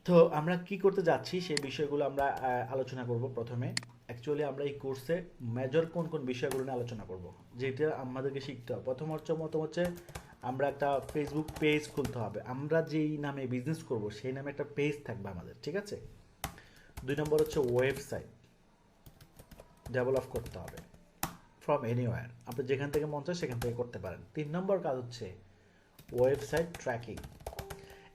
তো আমরা কি করতে যাচ্ছি সেই বিষয়গুলো আমরা আলোচনা করব প্রথমে। অ্যাকচুয়ালি আমরা এই কোর্সে মেজর কোন কোন বিষয়গুলো নিয়ে আলোচনা করব, যেটা আমাদেরকে শিখতে হবে। প্রথম হচ্ছে আমরা একটা ফেসবুক পেজ খুলতে হবে। আমরা যেই নামে বিজনেস করব সেই নামে একটা পেজ থাকবে আমাদের, ঠিক আছে। 2 নম্বর হচ্ছে ওয়েবসাইট ডেভেলপ করতে হবে ফ্রম এনিওয়্যার, আপনি যেখান থেকে মন চায় সেখান থেকে করতে পারেন। 3 নম্বর কাজ হচ্ছে ওয়েবসাইট ট্র্যাকিং।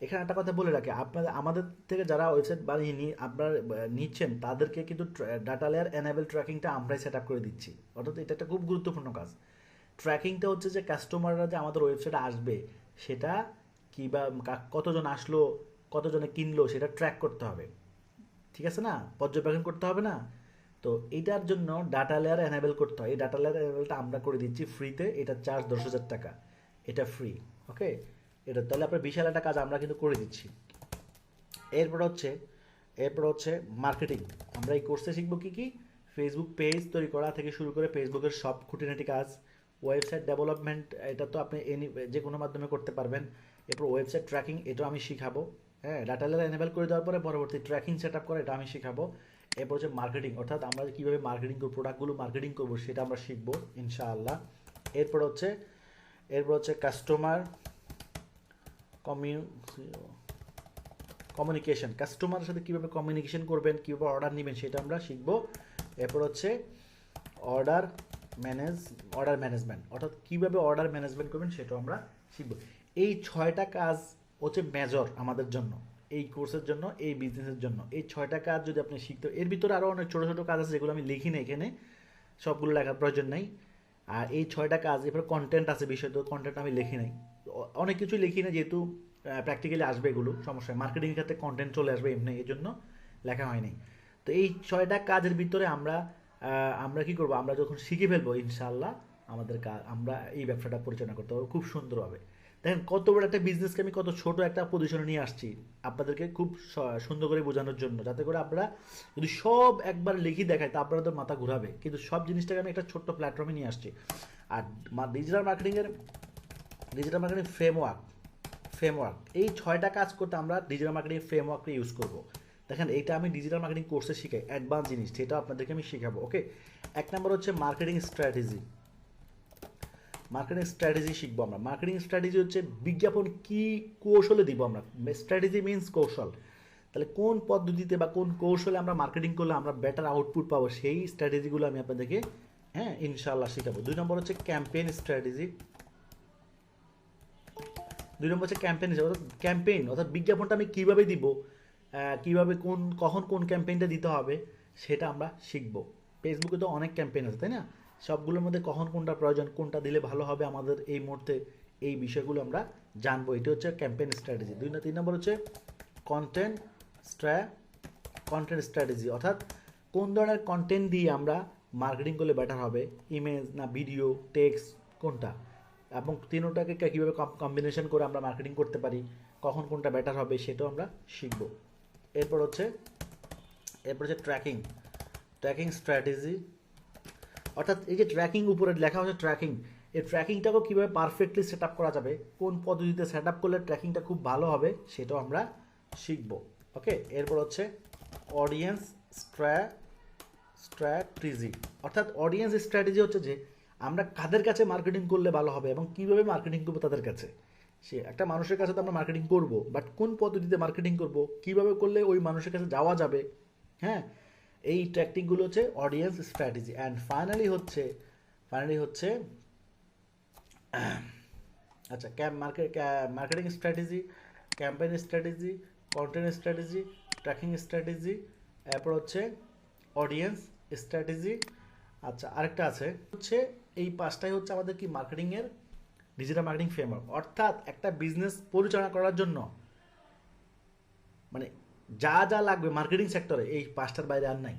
এখানে একটা কথা বলে রাখি, আপনাদের আমাদের থেকে যারা ওয়েবসাইট বানিয়ে আপনারা নিচ্ছেন তাদেরকে কিন্তু ডাটা লেয়ার এনেবল ট্র্যাকিংটা আমরাই সেট আপ করে দিচ্ছি। অর্থাৎ এটা একটা খুব গুরুত্বপূর্ণ কাজ। ট্র্যাকিংটা হচ্ছে যে কাস্টমাররা যে আমাদের ওয়েবসাইটে আসবে সেটা কি বা কতজন আসলো, কতজনে কিনলো সেটা ট্র্যাক করতে হবে, ঠিক আছে না, পর্যবেক্ষণ করতে হবে না। তো এটার জন্য ডাটা লেয়ার এনেবল করতে হয়। এই ডাটা লেয়ার এনেবলটা আমরা করে দিচ্ছি ফ্রিতে, এটা চার্জ 10,000 টাকা, এটা ফ্রি। ওকে, এটা তাহলে আপনার বিশাল একটা কাজ আমরা কিন্তু করে দিচ্ছি। এরপর হচ্ছে এরপর হচ্ছে মার্কেটিং। আমরা এই কোর্সে শিখবো কী কী, ফেসবুক পেজ তৈরি করা থেকে শুরু করে ফেসবুকের সব খুঁটিনাটি কাজ, ওয়েবসাইট ডেভেলপমেন্ট, এটা তো আপনি যে কোনো মাধ্যমে করতে পারবেন। এরপর ওয়েবসাইট ট্র্যাকিং, এটাও আমি শিখাবো। হ্যাঁ, ডাটা লেয়ার এনেবল করে দেওয়ার পরে পরবর্তী ট্র্যাকিং সেট আপ করা, এটা আমি শিখাবো। এরপর হচ্ছে মার্কেটিং, অর্থাৎ আমরা কীভাবে মার্কেটিং করবো, প্রোডাক্টগুলো মার্কেটিং করবো সেটা আমরা শিখবো ইনশাআল্লাহ। এরপর হচ্ছে কাস্টমার কমিউ কমিউনিকেশন, কাস্টমারের সাথে কীভাবে কমিউনিকেশন করবেন, কীভাবে অর্ডার নেবেন সেটা আমরা শিখবো। এরপর হচ্ছে অর্ডার ম্যানেজ অর্ডার ম্যানেজমেন্ট, অর্থাৎ কীভাবে অর্ডার ম্যানেজমেন্ট করবেন সেটাও আমরা শিখবো। এই 6টা কাজ হচ্ছে মেজর আমাদের জন্য, এই কোর্সের জন্য, এই বিজনেসের জন্য। এই 6টা কাজ যদি আপনি শিখতে, এর ভিতরে আরও অনেক ছোটো ছোটো কাজ আছে যেগুলো আমি লিখি না এখানে, সবগুলো লেখার প্রয়োজন নেই। আর এই 6টা কাজ, এরপর কন্টেন্ট আছে বিষয়, তো কন্টেন্ট আমি লিখি নাই, অনেক কিছুই লিখি না যেহেতু প্র্যাকটিক্যালি আসবে এগুলো, সমস্যা মার্কেটিংয়ের ক্ষেত্রে কন্টেন্ট চলে আসবে এমনি, এই জন্য লেখা হয়নি। তো এই 6টা কাজের ভিতরে আমরা কি করব, আমরা যখন শিখে ফেলবো ইনশাল্লাহ আমাদের কাজ, আমরা এই ব্যবসাটা পরিচালনা করতে পারবো খুব সুন্দরভাবে। দেখেন কত বড় একটা বিজনেসকে আমি কত ছোট একটা পজিশনে নিয়ে আসছি আপনাদেরকে খুব সুন্দর করে বোঝানোর জন্য, যাতে করে আপনারা যদি সব একবার লিখি দেখায় তা আপনাদের মাথা ঘুরাবে, কিন্তু সব জিনিসটাকে আমি একটা ছোট্ট প্ল্যাটফর্মে নিয়ে আসছি। আর ডিজিটাল মার্কেটিং ফ্রেমওয়ার্ক, এই 6টা কাজ করতে আমরা ডিজিটাল মার্কেটিং ফ্রেমওয়ার্কটা ইউজ করব। দেখেন এইটা আমি ডিজিটাল মার্কেটিং কোর্সে শিখাই, অ্যাডভান্স জিনিস, সেটা আপনাদেরকে আমি শেখাবো। ওকে, 1 নম্বর হচ্ছে মার্কেটিং স্ট্র্যাটেজি। শিখবো আমরা। মার্কেটিং স্ট্র্যাটেজি হচ্ছে বিজ্ঞাপন কি কৌশলে দিব আমরা, স্ট্র্যাটেজি মিনস কৌশল। তাহলে কোন পদ্ধতিতে বা কোন কৌশলে আমরা মার্কেটিং করলে আমরা বেটার আউটপুট পাবো, সেই স্ট্র্যাটেজিগুলো আমি আপনাদেরকে হ্যাঁ ইনশাল্লাহ শেখাবো। 2 নম্বর হচ্ছে ক্যাম্পেইন স্ট্র্যাটেজি। 2 নম্বর হচ্ছে ক্যাম্পেইন অর্থাৎ বিজ্ঞাপনটা আমি কীভাবে দিব, কীভাবে কখন কোন ক্যাম্পেইনটা দিতে হবে সেটা আমরা শিখবো। ফেসবুকে তো অনেক ক্যাম্পেইন আছে তাই না, সবগুলোর মধ্যে কখন কোনটা প্রয়োজন, কোনটা দিলে ভালো হবে আমাদের এই মুহূর্তে, এই বিষয়গুলো আমরা জানবো। এটা হচ্ছে ক্যাম্পেইন স্ট্র্যাটেজি। 3 নম্বর হচ্ছে কন্টেন্ট স্ট্র্যা কন্টেন্ট স্ট্র্যাটেজি, অর্থাৎ কোন ধরনের কন্টেন্ট দিয়ে আমরা মার্কেটিং করলে বেটার হবে, ইমেজ না ভিডিও টেক্সট কোনটা, এবং তিনোটাকে কীভাবে কম্বিনেশন করে আমরা মার্কেটিং করতে পারি, কখন কোনটা বেটার হবে সেটাও আমরা শিখব। এরপর হচ্ছে ট্র্যাকিং স্ট্র্যাটেজি, অর্থাৎ এই যে ট্র্যাকিং উপরে লেখা হচ্ছে ট্র্যাকিং, এই ট্র্যাকিংটাকেও কীভাবে পারফেক্টলি সেট আপ করা যাবে, কোন পদ্ধতিতে সেট আপ করলে ট্র্যাকিংটা খুব ভালো হবে সেটাও আমরা শিখব। ওকে, এরপর হচ্ছে অডিয়েন্স স্ট্র্যাটেজি, অর্থাৎ অডিয়েন্স স্ট্র্যাটেজি হচ্ছে যে আমরা কাদের কাছে মার্কেটিং করলে ভালো হবে এবং কীভাবে মার্কেটিং করবো তাদের কাছে। সে একটা মানুষের কাছে তো আমরা মার্কেটিং করব, বাট কোন পদ্ধতিতে মার্কেটিং করব, কীভাবে করলে ওই মানুষের কাছে যাওয়া যাবে, হ্যাঁ, এই ট্যাকটিকগুলো হচ্ছে অডিয়েন্স স্ট্র্যাটেজি। অ্যান্ড ফাইনালি হচ্ছে আচ্ছা marketing strategy, campaign strategy, content strategy, tracking strategy, এরপর হচ্ছে অডিয়েন্স স্ট্র্যাটেজি। আচ্ছা আরেকটা আছে হচ্ছে, এই 5টাই হচ্ছে আমাদের কি মার্কেটিংয়ের ডিজিটাল মার্কেটিং ফ্রেমওয়ার্ক। অর্থাৎ একটা বিজনেস পরিচালনা করার জন্য মানে যা যা লাগবে মার্কেটিং সেক্টরে, এই 5টার বাইরে আর নাই।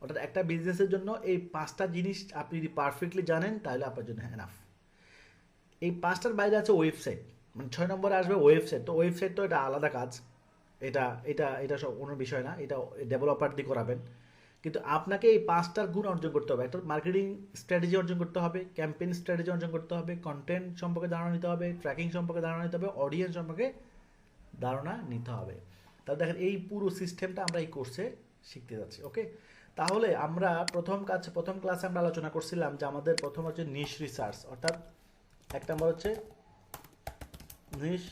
অর্থাৎ একটা বিজনেসের জন্য এই 5টা জিনিস আপনি যদি পারফেক্টলি জানেন তাহলে আপনার জন্য এনাফ। এই 5টার বাইরে আছে ওয়েবসাইট, মানে 6 নম্বরে আসবে ওয়েবসাইট। তো ওয়েবসাইট তো এটা আলাদা কাজ, এটা এটা এটা সব কোনো বিষয় না, এটা ডেভেলপার দিয়ে করাবেন। কিন্তু আপনাকে এই 5টার গুণ অর্জন করতে হবে। একটা মার্কেটিং স্ট্র্যাটেজি অর্জন করতে হবে, ক্যাম্পেইন স্ট্র্যাটেজি অর্জন করতে হবে, কন্টেন্ট সম্পর্কে ধারণা নিতে হবে, ট্র্যাকিং সম্পর্কে ধারণা নিতে হবে, অডিয়েন্স সম্পর্কে ধারণা নিতে হবে। তাহলে দেখেন এই পুরো সিস্টেমটা আমরা এই কোর্সে শিখতে যাচ্ছি। ওকে, তাহলে আমরা প্রথম ক্লাসে আমরা আলোচনা করছিলাম যে আমাদের প্রথম হচ্ছে নিশ রিসার্চ, অর্থাৎ এক নম্বর হচ্ছে নিশ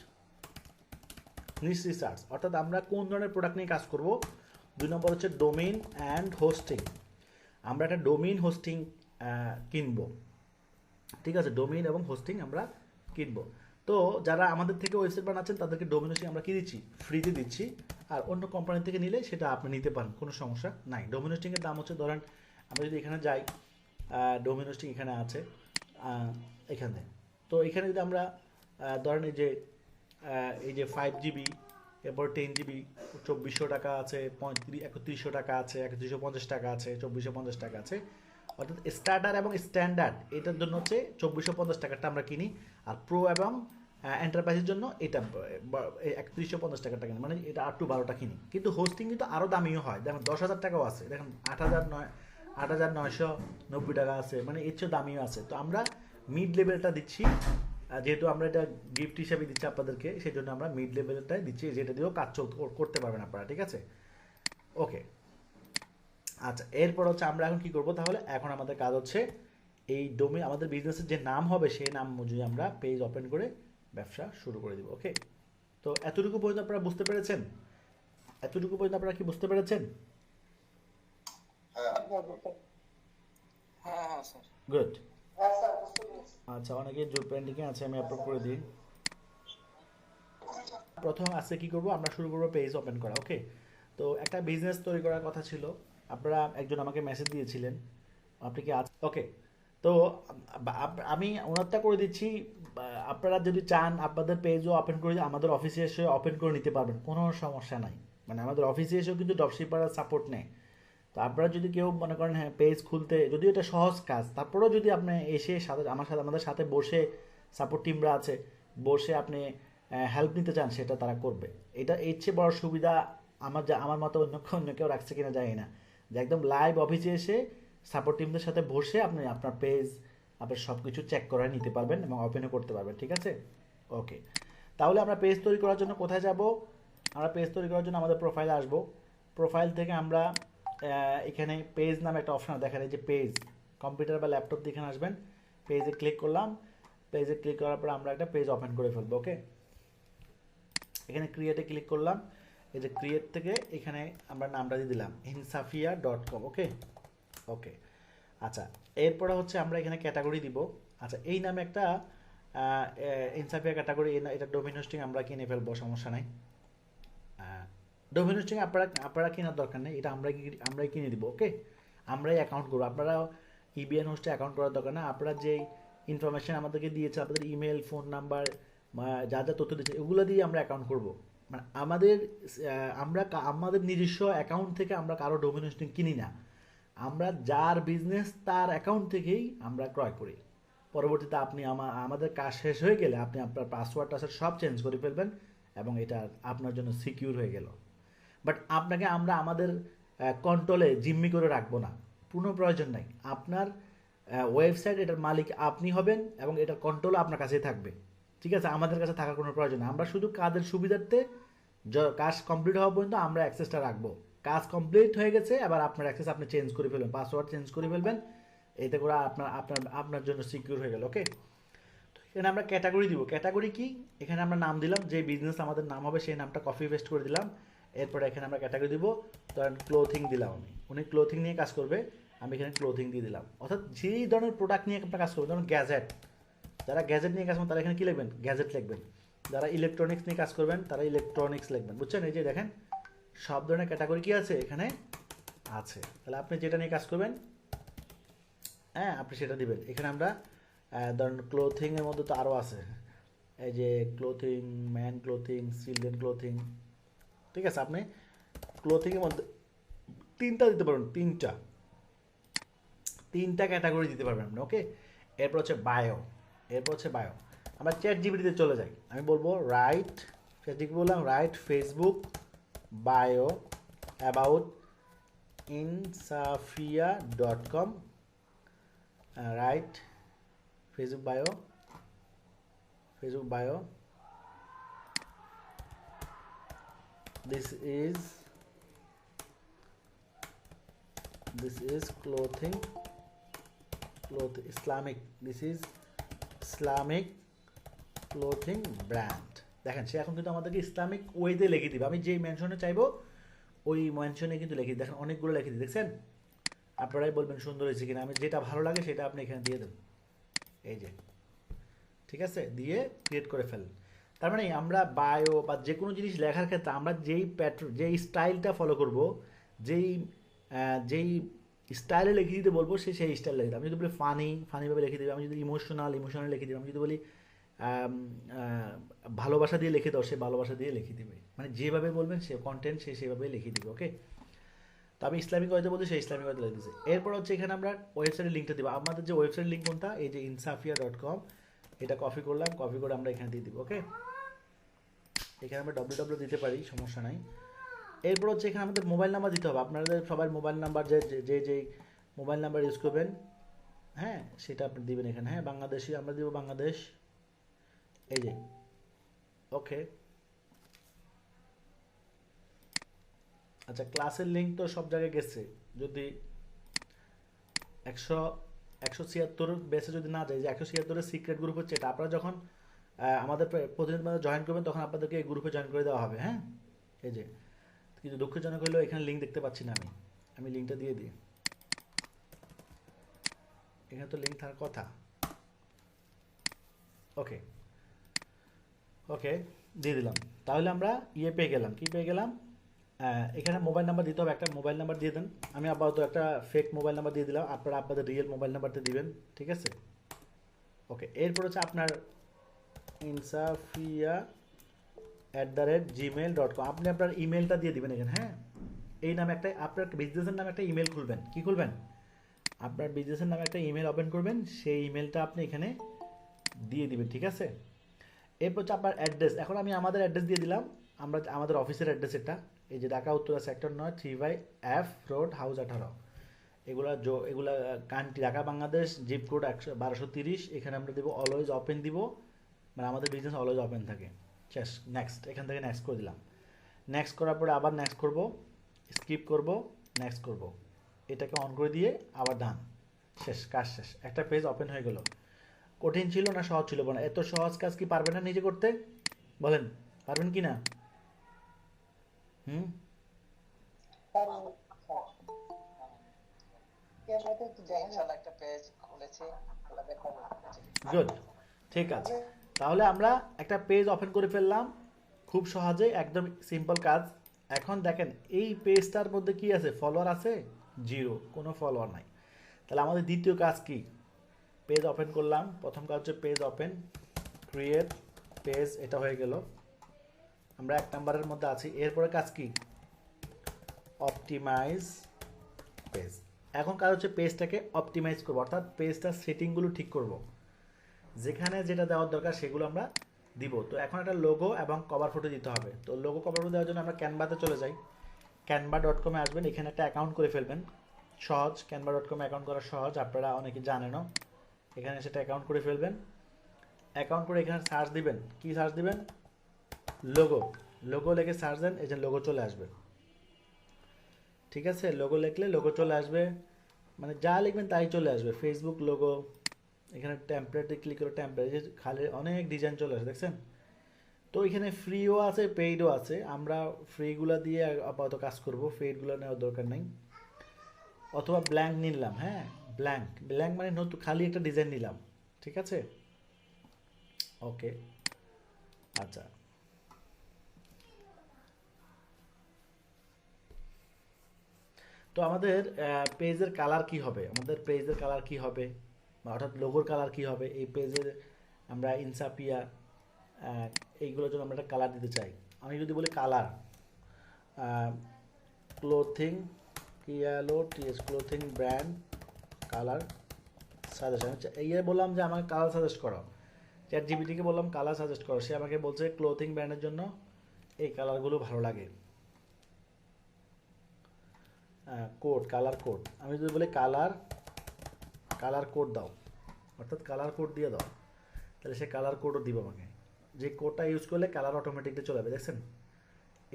নিশ রিসার্চ, অর্থাৎ আমরা কোন ধরনের প্রোডাক্ট নিয়ে কাজ করব। 2 নম্বর হচ্ছে ডোমেইন অ্যান্ড হোস্টিং, আমরা একটা ডোমেইন হোস্টিং কিনবো। ঠিক আছে, ডোমেইন এবং হোস্টিং আমরা কিনবো। তো যারা আমাদের থেকে ওয়েবসাইট বানাচ্ছেন তাদেরকে ডোমেইন হোস্টিং আমরা কি দিচ্ছি, ফ্রিতে দিচ্ছি। আর অন্য কোম্পানি থেকে নিলে সেটা আপনি নিতে পারেন, কোনো সমস্যা নাই। ডোমেইন হোস্টিংয়ের দাম হচ্ছে, ধরেন আমরা যদি এখানে যাই, ডোমেইন হোস্টিং এখানে আছে, এখানে। তো এখানে যদি আমরা ধরেন এই যে 5 GB, এরপর 10 GB 2400 টাকা আছে, 3100 টাকা আছে, 3150 টাকা আছে, 2450 টাকা আছে। অর্থাৎ স্টার্টার এবং স্ট্যান্ডার্ড এটার জন্য হচ্ছে 2450 টাকাটা আমরা কিনি, আর প্রো এবং এন্টারপ্রাইজের জন্য এটা 3150 টাকাটা কিনি, মানে এটা 8-12টা কিনি। কিন্তু হোস্টিং কিন্তু আরও দামিও হয়, দেখেন 10,000 টাকাও আছে, দেখেন 8,990 টাকা আছে, মানে এর চেয়ে দামিও আছে। তো আমরা মিড লেভেলটা দিচ্ছি, যেহেতু আমরা এটা গিফট হিসেবে দিচ্ছি আপনাদেরকে, সেই জন্য আমরা মিড লেভেলটাই দিচ্ছি, যেটা দিয়েও কাজ করতে পারবেন আপনারা। ঠিক আছে, ওকে। আচ্ছা, এরপর হচ্ছে আমরা এখন কি করব, তাহলে এখন আমাদের কাজ হচ্ছে এই ডোমেইন, আমাদের বিজনেসের যে নাম হবে সেই নাম অনুযায়ী আমরা পেজ ওপেন করে ব্যবসা শুরু করে দিব। ওকে, তো এতটুকু পর্যন্ত আপনারা বুঝতে পেরেছেন? এতটুকু পর্যন্ত আপনারা কি বুঝতে পেরেছেন? হ্যাঁ স্যার। গুড। আচ্ছা, অনেকে জব পেন্ডিংয়ে আছে, আমি আপলোড করে দিই। প্রথম আজকে কি করব, আমরা শুরু করব পেজ ওপেন করা। ওকে, তো একটা বিজনেস তৈরি করার কথা ছিল, আপনারা একজন আমাকে মেসেজ দিয়েছিলেন, আপনি কি আছেন? ওকে, তো আমি ওনারটা করে দিচ্ছি। আপনারা যদি চান আপনাদের পেজও ওপেন করে আমাদের অফিসে এসে ওপেন করে নিতে পারবেন, কোনো সমস্যা নাই। মানে আমাদের অফিসে এসেও কিন্তু ড্রপশিপাররা সাপোর্ট নেয়। তো আপনারা যদি কেউ মনে করেন হ্যাঁ পেজ খুলতে, যদিও এটা সহজ কাজ, তারপরেও যদি আপনি এসে আমাদের সাথে বসে, সাপোর্ট টিমরা আছে, বসে আপনি হেল্প নিতে চান, সেটা তারা করবে। এটা এর চেয়ে বড় সুবিধা আমার মতো অন্য কেউ রাখছে কিনা জানি না, যে একদম লাইভ অফিসে এসে সাপোর্ট টিমদের সাথে বসে আপনি আপনার পেজ, আপনার সব কিছু চেক করে নিতে পারবেন এবং ওপেনও করতে পারবেন। ঠিক আছে, ওকে। তাহলে আমরা পেজ তৈরি করার জন্য কোথায় যাব? আমরা পেজ তৈরি করার জন্য আমাদের প্রোফাইলে আসব। প্রোফাইল থেকে আমরা এখানে পেজ নামে একটা অপশন দেখেন, এই যে পেজ, কম্পিউটার বা ল্যাপটপ দিয়ে এখানে আসবেন, পেজে ক্লিক করলাম। পেজে ক্লিক করার পর আমরা একটা পেজ ওপেন করে ফেলবো। ওকে, এখানে ক্রিয়েটে ক্লিক করলাম, এই যে ক্রিয়েট থেকে এখানে আমরা নামটা দিয়ে দিলাম insafia.com। ওকে, ওকে। আচ্ছা, এরপরে হচ্ছে আমরা এখানে ক্যাটাগরি দিব। আচ্ছা, এই নামে একটা ইনসাফিয়া ক্যাটাগরি, এটা ডোমেইন হোস্টিং আমরা কিনে ফেলবো, সমস্যা নাই। ডোমেইন হোস্টিং আপনারা কেনার দরকার নেই, এটা আমরাই কিনে দিব। ওকে, আমরাই অ্যাকাউন্ট করবো, আপনারা ইবিএন হোস্টে অ্যাকাউন্ট করার দরকার না। আপনারা যেই ইনফরমেশন আমাদেরকে দিয়েছে, আপনাদের ইমেল, ফোন নাম্বার, যা যা তথ্য দিয়েছে, এগুলো দিয়ে আমরা অ্যাকাউন্ট করব। মানে আমাদের নিজস্ব অ্যাকাউন্ট থেকে আমরা কারো ডোমেইন হোস্টিং কিনি না, আমরা যার বিজনেস তার অ্যাকাউন্ট থেকেই আমরা ক্রয় করি। পরবর্তীতে আপনি আমাদের কাজ শেষ হয়ে গেলে আপনি আপনার পাসওয়ার্ড সব চেঞ্জ করে ফেলবেন এবং এটা আপনার জন্য সিকিউর হয়ে গেল। বাট আপনাকে আমরা আমাদের কন্ট্রোলে জিম্মি করে রাখবো না, কোনো প্রয়োজন নাই। আপনার ওয়েবসাইট, এটার মালিক আপনি হবেন এবং এটার কন্ট্রোল আপনার কাছেই থাকবে। ঠিক আছে, আমাদের কাছে থাকার কোনো প্রয়োজন নেই। আমরা শুধু কাজের সুবিধার্থে কাজ কমপ্লিট হওয়া পর্যন্ত আমরা অ্যাক্সেসটা রাখবো। কাজ কমপ্লিট হয়ে গেছে, আবার আপনার অ্যাক্সেস আপনি চেঞ্জ করে ফেলবেন, পাসওয়ার্ড চেঞ্জ করে ফেলবেন, এতে করে আপনার জন্য সিকিউর হয়ে গেল। ওকে, এখানে আমরা ক্যাটাগরি দিব। ক্যাটাগরি কি, এখানে আমরা নাম দিলাম, যে বিজনেস আমাদের নাম হবে সেই নামটা কপি পেস্ট করে দিলাম। এরপরে এখানে আমরা ক্যাটাগরি দিব, ধরেন ক্লোথিং দিলাম, উনি ক্লোথিং নিয়ে কাজ করবে, আমি এখানে ক্লোথিং দিয়ে দিলাম। অর্থাৎ যেই ধরনের প্রোডাক্ট নিয়ে আপনার কাজ করবে, ধরুন গ্যাজেট, যারা গ্যাজেট নিয়ে কাজ করবেন তারা এখানে কী লিখবেন, গ্যাজেট লিখবেন। যারা ইলেকট্রনিক্স নিয়ে কাজ করবেন তারা ইলেকট্রনিক্স লিখবেন। বুঝছেন, এই যে দেখেন সব ধরনের ক্যাটাগরি কি আছে এখানে আছে। তাহলে আপনি যেটা নিয়ে কাজ করবেন, হ্যাঁ আপনি সেটা দিবেন। এখানে আমরা ধরেন ক্লোথিংয়ের মধ্যে তো আরও আছে, এই যে clothing, man clothing, children clothing. ঠিক আছে, আপনি ক্লোথিংয়ের মধ্যে 3টা দিতে পারবেন, 3টা ক্যাটাগরি দিতে পারবেন আপনি। ওকে, এরপর হচ্ছে বায়ো, আমরা চ্যাট জিপিটিতে চলে যাই। আমি বলবো রাইট, চ্যাট জিপিটি বললাম right Facebook bio about insafia.com, right Facebook bio this is clothing Islamic, this is Islamic clothing brand। দেখেন সে এখন কিন্তু আমাদেরকে ইসলামিক ওয়েতে লিখে দিবে, আমি যেই মেনশনে চাইবো ওই মেনশনে কিন্তু লিখে দিই। দেখেন অনেকগুলো লিখে দিই, দেখছেন? আপনারাই বলবেন সুন্দর হয়েছে কিনা। আমি যেটা ভালো লাগে সেটা আপনি এখানে দিয়ে দেন, এই যে, ঠিক আছে, দিয়ে ক্রিয়েট করে ফেলেন। তার মানে আমরা বায়ো বা যে কোনো জিনিস লেখার ক্ষেত্রে আমরা যেই স্টাইলটা ফলো করব, যেই স্টাইলে লিখে দিতে বলবো সেই স্টাইল লিখে দেবে। আমি যদি বলি ফানিভাবে লিখে দেবে, আমি যদি ইমোশনাল লিখে দেবে, আমি যদি বলি ভালোবাসা দিয়ে লিখে দাও, সে ভালোবাসা দিয়ে লিখে দিবে। মানে যেভাবে বলবেন সে কন্টেন্ট সেভাবে লিখে দিবে। ওকে, তো আমি ইসলামিক ওয়েতে বলছি, সেই ইসলামিক ওয়েতে লিখে দিচ্ছে। এরপর হচ্ছে এখানে আমরা ওয়েবসাইটের লিঙ্কটা দেবো। আমাদের যে ওয়েবসাইট লিঙ্ক কোনটা, এই যে insafia.com, এটা কপি করলাম, কপি করে আমরা এখানে দিয়ে দিব। ওকে, এখানে আমরা www দিতে পারি, সমস্যা নাই। এরপর হচ্ছে এখানে আমাদের মোবাইল নাম্বার দিতে হবে। আপনাদের সবাই মোবাইল নাম্বার যে মোবাইল নাম্বার ইউজ করবেন, হ্যাঁ, সেটা আপনি দিবেন এখানে। হ্যাঁ, বাংলাদেশি আমরা দিব, বাংলাদেশ, এই যে। ওকে, আচ্ছা, ক্লাসের লিঙ্ক তো সব জায়গায় গেছে। যদি 176 বেসে যদি না যায়, যে 176 সিক্রেট গ্রুপ হচ্ছে এটা, আপনারা যখন আমাদের প্রতিনিধি জয়েন করবেন তখন আপনাদেরকে এই গ্রুপে জয়েন করে দেওয়া হবে। হ্যাঁ, এই যে, কিন্তু দুঃখজনক হলেও এখানে লিঙ্ক দেখতে পাচ্ছি না। আমি লিঙ্কটা দিয়ে দিই, এখানে তো লিঙ্ক থাকার কথা। ওকে, ওকে, দিয়ে দিলাম। তাহলে আমরা পেয়ে গেলাম, কি পেয়ে গেলাম? এখানে মোবাইল নাম্বার দিতে হবে, একটা মোবাইল নাম্বার দিয়ে দেন। আমি আপাতত একটা ফেক মোবাইল নাম্বার দিয়ে দিলাম, আপনারা আপনাদের রিয়েল মোবাইল নাম্বারটা দিবেন, ঠিক আছে? ওকে, এরপর হচ্ছে আপনার insafia@gmail.com, আপনি আপনার ইমেলটা দিয়ে দিবেন এখানে। হ্যাঁ, এই নামে একটা আপনার বিজনেসের নামে একটা ইমেল খুলবেন। কি খুলবেন? আপনার বিজনেসের নামে একটা ইমেল ওপেন করবেন, সেই ইমেলটা আপনি এখানে দিয়ে দিবেন, ঠিক আছে? এরপর হচ্ছে আপনার অ্যাড্রেস। এখন আমি আমাদের অ্যাড্রেস দিয়ে দিলাম, আমাদের অফিসের অ্যাড্রেস এটা, এই যে Dhaka Uttara sector 9 3/F road house 18। এগুলা country Dhaka Bangladesh, zip code 1230। এখানে আমরা দেবো অলওয়েজ ওপেন দিব, মানে আমাদের বিজনেস অলওয়েজ ওপেন থাকে। শেষ, নেক্সট, এখান থেকে নেক্সট করে দিলাম। নেক্সট করার পরে আবার নেক্সট করব, স্কিপ করব, নেক্সট করব, এটাকে অন করে দিয়ে আবার ডান। শেষ, কাজ শেষ, একটা পেজ ওপেন হয়ে গেল। কঠিন ছিল না সহজ ছিল? বলেন, এত সহজ কাজ কি পারবেন না নিজে করতে? বলেন, পারবেন কি না? গুড, ঠিক আছে। তাহলে আমরা একটা পেজ ওপেন করে ফেললাম, খুব সহজে, একদম সিম্পল কাজ। এখন দেখেন এই পেজটার মধ্যে কি আছে? ফলোয়ার আছে? জিরো, কোনো ফলোয়ার নাই। তাহলে আমাদের দ্বিতীয় কাজ কি? পেজ ওপেন করলাম, প্রথম কাজ হচ্ছে পেজ ওপেন, ক্রিয়েট পেজ, এটা হয়ে গেল, আমরা 1 নম্বরের মধ্যে আছি। এরপরে কাজ কি? Optimize page. এখন কাজ হচ্ছে পেজটাকে অপটিমাইজ করবো, অর্থাৎ পেজটার সেটিংগুলো ঠিক করব, যেখানে যেটা দেওয়ার দরকার সেগুলো আমরা দিব। তো এখন একটা লোগো এবং কভার ফটো দিতে হবে। তো লোগো কভার ফটো দেওয়ার জন্য আমরা ক্যানভাতে চলে যাই, canva.com-এ আসবেন, এখানে একটা অ্যাকাউন্ট করে ফেলবেন। সহজ, canva.com অ্যাকাউন্ট করা সহজ, আপনারা অনেকে জানেনও। এখানে সেটা অ্যাকাউন্ট করে ফেলবেন। অ্যাকাউন্ট করে এখানে সার্চ দিবেন, কি সার্চ দিবেন? লোগো লিখে সার্চ দেন, এই যে লোগো চলে আসবে, ঠিক আছে? লোগো লিখলে লোগো চলে আসবে, মানে যা লিখবেন তাই চলে আসবে। ফেসবুক লোগো, এখানে টেমপ্লেটে ক্লিক করে টেমপ্লেট, খালি অনেক ডিজাইন চলে আসে, দেখছেন? তো এখানে ফ্রিও আছে, পেইডও আছে। আমরা ফ্রিগুলো দিয়ে আপাতত কাজ করব, পেইডগুলো নেওয়ার দরকার নেই। অথবা ব্ল্যাঙ্ক নিলাম, হ্যাঁ, ব্ল্যাঙ্ক মানে নতুন খালি একটা ডিজাইন নিলাম, ঠিক আছে? ওকে, আচ্ছা, তো আমাদের পেজের কালার কি হবে? অর্থাৎ লোগোর কালার কি হবে? এই পেজের আমরা ইনসাফিয়া এইগুলোর জন্য আমরা একটা কালার দিতে চাই। আমি যদি বলি colour, clothing clothing brand colour suggestion, এই বললাম যে আমাকে কালার সাজেস্ট করো। ChatGPT-কে বললাম কালার সাজেস্ট করো, সে আমাকে বলছে ক্লোথিং ব্র্যান্ডের জন্য এই কালারগুলো ভালো লাগে। কালার কোড, আমি যদি বলি কালার কোড দাও, অর্থাৎ কালার কোড দিয়ে দাও, তাহলে সে কালার কোডও দিব আমাকে। যে কোডটা ইউজ করলে কালার অটোমেটিকলি চলে যাবে, দেখছেন?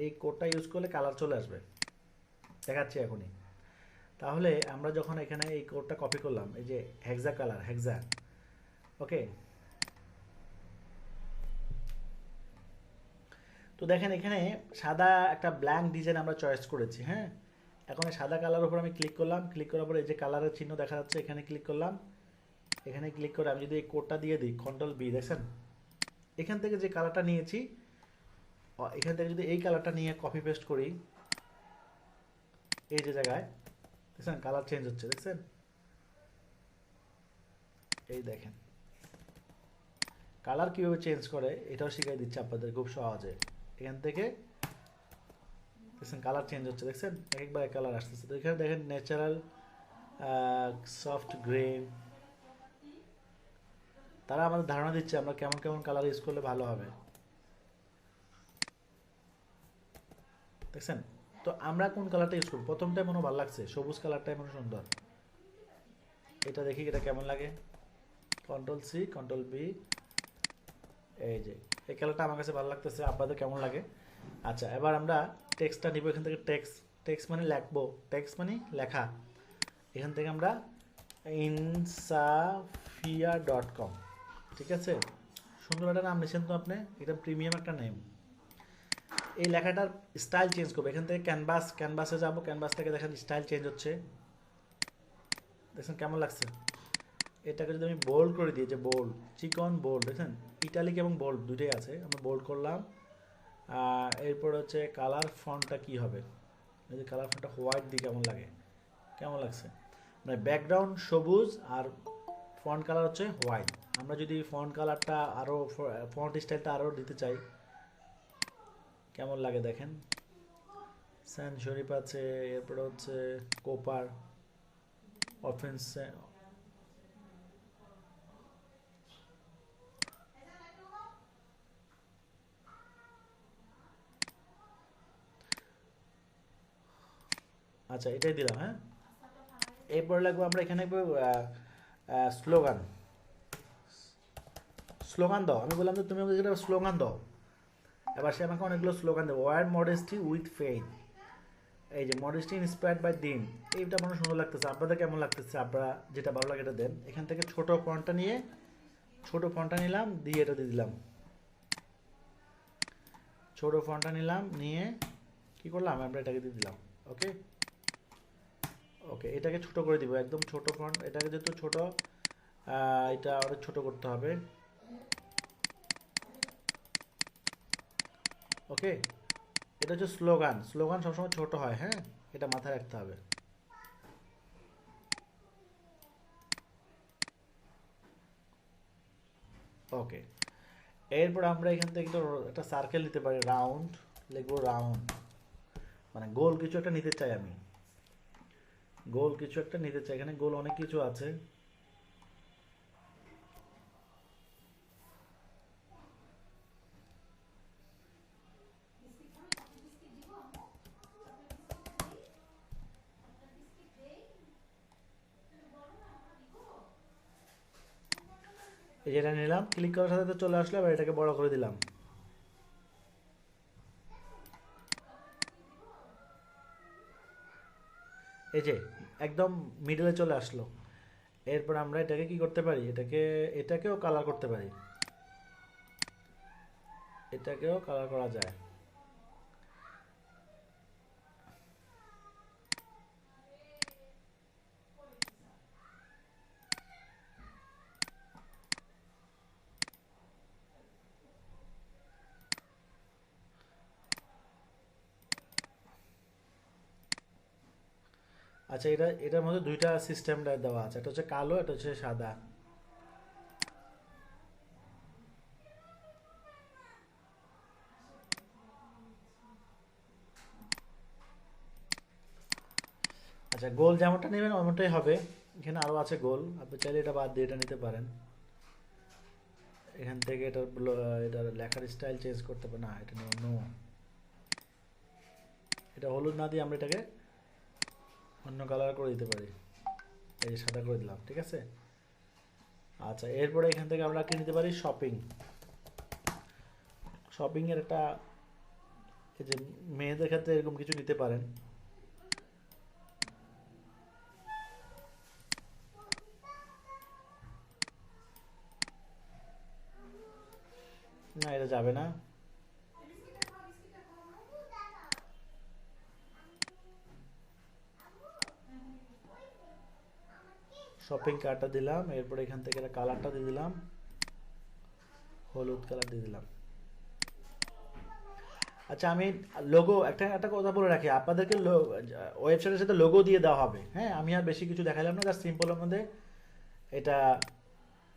এই কোডটা ইউজ করলে কালার চলে আসবে, দেখাচ্ছি এখনই। তাহলে আমরা যখন এখানে এই কোডটা কপি করলাম, এই যে হেক্সা কালার, হেক্সা, ওকে। তো দেখেন এখানে সাদা একটা ব্ল্যাঙ্ক ডিজাইন আমরা চয়েস করেছি, হ্যাঁ। এখন এই সাদা কালারের উপর আমি ক্লিক করলাম, ক্লিক করার পর এই যে কালারের চিহ্ন দেখা যাচ্ছে, এখানে ক্লিক করলাম। এখানে ক্লিক করে আমি যদি এই কোডটা দিয়ে দিই কন্ট্রোল বি, দেখছেন এখান থেকে যে কালারটা নিয়েছি, এখান থেকে যদি এই কালারটা নিয়ে কপি পেস্ট করি এই যে জায়গায়, দেখছেন কালার চেঞ্জ হচ্ছে, দেখছেন, এই দেখেন কালার কীভাবে চেঞ্জ করে এটাও শিখিয়ে দিচ্ছে আপনাদের খুব সহজে। এখান থেকে দেখছেন কালার চেঞ্জ হচ্ছে, দেখছেন একবার কালার আসতেছে। তো এখানে দেখেন ন্যাচারাল, সফট গ্রে, তারা আমাদের ধারণা দিচ্ছে আমরা কেমন কেমন কালার ইউজ করলে ভালো হবে, দেখছেন। তো আমরা কোন কালারটা ইউজ করব? প্রথমটাই মনে ভালো লাগছে, সবুজ কালারটাই মনে সুন্দর। এটা দেখি এটা কেমন লাগে, কন্ট্রোল সি, কন্ট্রোল বি, এই যে এই কালারটা আমার কাছে ভালো লাগতেছে, আপনাদের কেমন লাগে? আচ্ছা, এবার আমরা টেক্সটটা নিব, এখান থেকে টেক্সট মানে লিখবো, টেক্সট মানে লেখা। এখান থেকে আমরা insafia.com, ঠিক আছে, সুন্দর একটা নাম নিয়েছেন তো আপনি, এটা প্রিমিয়াম একটা নেম। এই লেখাটার স্টাইল চেঞ্জ করবো, এখান থেকে ক্যানভাসে যাবো, ক্যানভাস থেকে দেখেন স্টাইল চেঞ্জ হচ্ছে, দেখছেন কেমন লাগছে। এটাকে যদি আমি বোল্ড করে দিই, যে বোল্ড, চিকন বোল্ড, দেখছেন ইটালিক এবং বোল্ড দুটোই আছে, আমরা বোল্ড করলাম। এরপর হচ্ছে কালার ফন্টটা কি হবে, এই যে কালার ফন্টটা হোয়াইট দিয়ে কেমন লাগে, কেমন লাগছে, মানে ব্যাকগ্রাউন্ড সবুজ আর ফন্ট কালার হচ্ছে হোয়াইট। আমরা যদি ফন্ট কালারটা আরও, ফন্ট স্টাইলটা আরও দিতে চাই, কেমন লাগে দেখেন, স্যান শরীফ আছে, এরপরে হচ্ছে কোপার, অফেন্স, আচ্ছা এটাই দিলাম, হ্যাঁ। এরপর লাগবে আমরা এখানে স্লোগান, স্লোগান দাও, আমি বললাম যে তুমি আমাকে একটা স্লোগান দাও। এবার সে আমাকে অনেকগুলো স্লোগান দেবো, ওয়ার মডেস্টি উইথ ফেইথ, এই যে মডেস্টি ইন্সপায়ার্ড বাই দিন, এইটা মনে সুন্দর লাগতেছে, আপনাদের কেমন লাগতেছে, আপনারা যেটা ভালো লাগে এটা দেন। এখান থেকে ছোট ফন্টটা নিয়ে, ছোট ফন্টটা নিলাম, দিয়ে এটা দিয়ে দিলাম, ছোট ফন্টটা নিলাম, নিয়ে কি করলাম আমরা এটাকে দিয়ে দিলাম, ওকে। ওকে, এটাকে ছোট করে দিব, একদম ছোট ফন্ট, এটাকে যেহেতু ছোট, এটা অনেক ছোট করতে হবে, ওকে। এটা হচ্ছে স্লোগান, স্লোগান সবসময় ছোট হয়, হ্যাঁ, এটা মাথায় রাখতে হবে। ওকে, এরপর আমরা এখান থেকে একটা সার্কেল নিতে পারি, রাউন্ড লিখবো, রাউন্ড মানে গোল কিছু একটা নিতে চাই আমি, গোল কিছু একটা নিতে চাই, এখানে গোল অনেক কিছু আছে। এই যেটা নিলাম, ক্লিক করার সাথে সাথে চলে আসলো, এবার এটাকে বড় করে দিলাম, এই যে একদম মিডলে চলে আসলো। এরপর আমরা এটাকে কি করতে পারি, এটাকেও কালার করতে পারি, এটাকেও কালার করা যায়। আচ্ছা, এটার মধ্যে দুইটা সিস্টেম দেওয়া আছে, একটা হচ্ছে কালো, একটা হচ্ছে সাদা। আচ্ছা, গোল যেমনটা নেবেন ওমনটাই হবে, এখানে আরও আছে গোল, আপনি চাইলে এটা বাদ দিয়ে এটা নিতে পারেন। এখান থেকে এটার লেখার স্টাইল চেঞ্জ করতে পারে না, এটা নো, এটা হলুদ না দিয়ে আমরা এটাকে অন্য কালার করে দিতে পারি, এই যে সাদা করে দিলাম, ঠিক আছে। আচ্ছা, এরপরে এখান থেকে আমরা কি নিতে পারি, শপিং, শপিংয়ের একটা এই যে মেয়েদের ক্ষেত্রে এরকম কিছু নিতে পারেন। না, এটা যাবে না। শপিং কার্টটা দিলাম, এরপর এখান থেকে কালারটা দিয়ে দিলাম, হলুদ কালার দিয়ে দিলাম। আচ্ছা, আমি লোগো একটা একটা কথা বলে রাখি, আপনাদেরকে ওয়েবসাইটের সাথে লোগো দিয়ে দেওয়া হবে। হ্যাঁ, আমি আর বেশি কিছু দেখালাম না, জাস্ট সিম্পলের মধ্যে এটা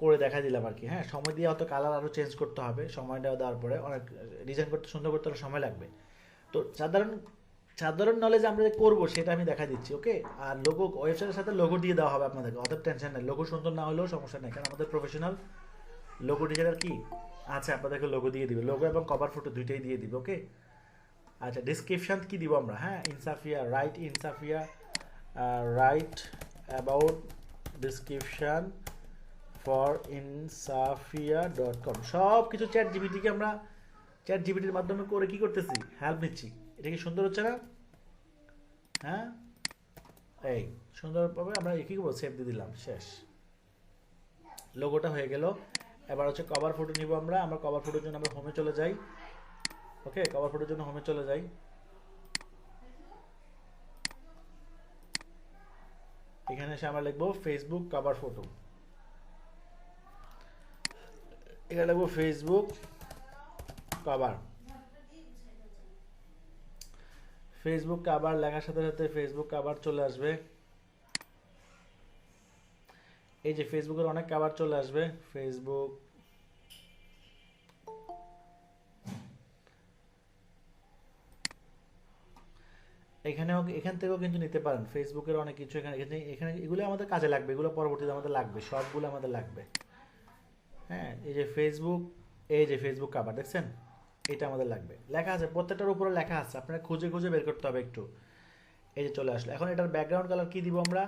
করে দেখা দিলাম আর কি। হ্যাঁ, সময় দিয়ে হয়তো কালার আরও চেঞ্জ করতে হবে, সময়টা দেওয়ার পরে অনেক ডিজাইন করতে সুন্দর করতে অনেক সময় লাগবে। তো সাধারণ সাধারণ নলেজ আমরা যে করবো সেটা আমি দেখা দিচ্ছি, ওকে। আর লোগো ওয়েবসাইটের সাথে লোগো দিয়ে দেওয়া হবে আপনাদেরকে, অত টেনশন নেই। লোগো সুন্দর না হলেও সমস্যা নেই, কারণ আমাদের প্রফেশনাল লোগো ডিজাইনার কি আছে, আপনাদেরকে লোগো দিয়ে দিবে, লোগো এবং কভার ফটো দুইটাই দিয়ে দিবে, ওকে। আচ্ছা, ডিসক্রিপশন কি দিব আমরা? হ্যাঁ, Insafia right, Insafia right about description for insafia.com। সব কিছু চ্যাট জিপিটিকে আমরা চ্যাট জিপিটির মাধ্যমে করে কি করতেছি, হেল্প নিচ্ছি। এটা কি সুন্দর হচ্ছে না? হ্যাঁ, এই সুন্দরভাবে আমরা কি করবো, সেভ দিয়ে দিলাম, শেষ। লোগোটা হয়ে গেল। এবার হচ্ছে কভার ফটো নিব আমরা। আমরা কভার ফটোর জন্য আমরা হোমে চলে যাই, ওকে। কভার ফটোর জন্য হোমে চলে যাই। এখানে এসে আমরা লিখবো ফেসবুক কভার ফটো। এখানে লিখবো ফেসবুক কভার। ফেসবুক কভার লেখার সাথে সাথে ফেসবুক কভার চলে আসবে। এই যে ফেসবুকের অনেক কভার চলে আসবে। ফেসবুক এখান থেকেও কিন্তু নিতে পারেন। ফেসবুকের অনেক কিছু এখানে এখানে এগুলো আমাদের কাজে লাগবে, এগুলো পরবর্তীতে আমাদের লাগবে, সবগুলো আমাদের লাগবে। হ্যাঁ, এই যে ফেসবুক, এই যে ফেসবুক কভার দেখছেন, এটা আমাদের লাগবে। লেখা আছে, প্রত্যেকটার উপরে লেখা আছে, আপনারা খুঁজে খুঁজে বের করতে হবে একটু। এই যে চলে আসলো। এখন এটার ব্যাকগ্রাউন্ড কালার কি দিব আমরা?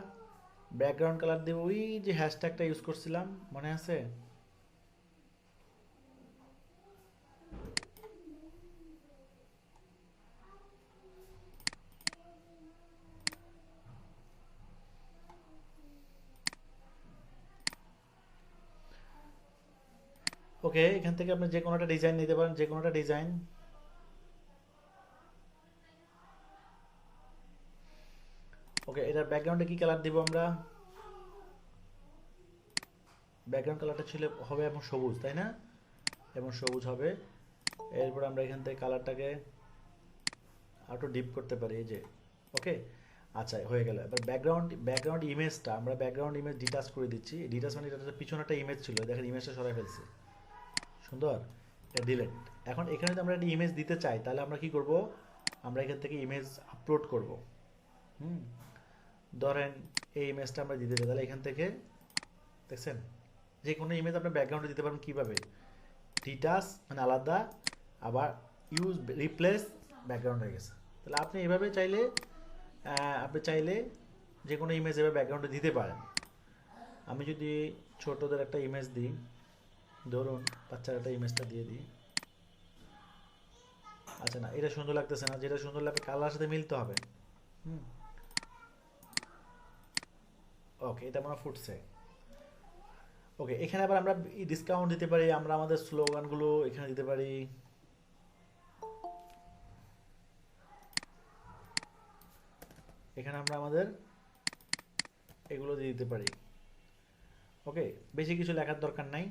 ব্যাকগ্রাউন্ড কালার দিব ওই যে হ্যাশট্যাগটা ইউজ করছিলাম, মনে আছে? ওকে, এখান থেকে আপনি যে কোনো একটা ডিজাইন নিতে পারেন, যে কোনো একটা ডিজাইন। ওকে, এটার ব্যাকগ্রাউন্ডে কি কালার দিব আমরা? ব্যাকগ্রাউন্ড কালারটা ছিল হবে এবং সবুজ, তাই না? এবং সবুজ হবে। এরপর আমরা এখান থেকে কালারটাকে আরো ডিপ করতে পারি, এই যে, ওকে। আচ্ছা, হয়ে গেল। এবার ব্যাকগ্রাউন্ড ইমেজটা আমরা ব্যাকগ্রাউন্ড ইমেজ ডিটাচ করে দিচ্ছি। ডিটাচ মানে এটা পিছনে একটা ইমেজ ছিল, দেখেন ইমেজটা সরাই ফেলছি, সুন্দর। এটা ডিলেট। এখন এখানে যদি আমরা একটা ইমেজ দিতে চাই, তাহলে আমরা কি করব? আমরা এখান থেকে ইমেজ আপলোড করব। হুম, ধরেন এই ইমেজটা আমরা দিতে চাই, তাহলে এখান থেকে দেখছেন যে কোনো ইমেজ আপনি ব্যাকগ্রাউন্ডে দিতে পারবেন কিভাবে? ডিটাচ মানে আলাদা, আবার ইউজ রিপ্লেস ব্যাকগ্রাউন্ড হয়ে গেছে। তাহলে আপনি চাইলে যে কোনো ইমেজ এভাবে ব্যাকগ্রাউন্ডে দিতে পারেন। আমি যদি ছোটদের একটা ইমেজ দিই, ধরুন বাচ্চার একটা ইমেজটা দিয়ে দিই। আচ্ছা, না এটা সুন্দর লাগতেছে না, যেটা সুন্দর লাগবে কালার সাথে মিলতে হবে। হুম, ওকে, এটা মনে ফুটছে। ওকে, এখানে আবার আমরা ডিসকাউন্ট দিতে পারি, আমরা আমাদের স্লোগানগুলো এখানে দিতে পারি। এখানে আমরা আমাদের এগুলো দিয়ে দিতে পারি, ওকে। বেশি কিছু লেখার দরকার নাই।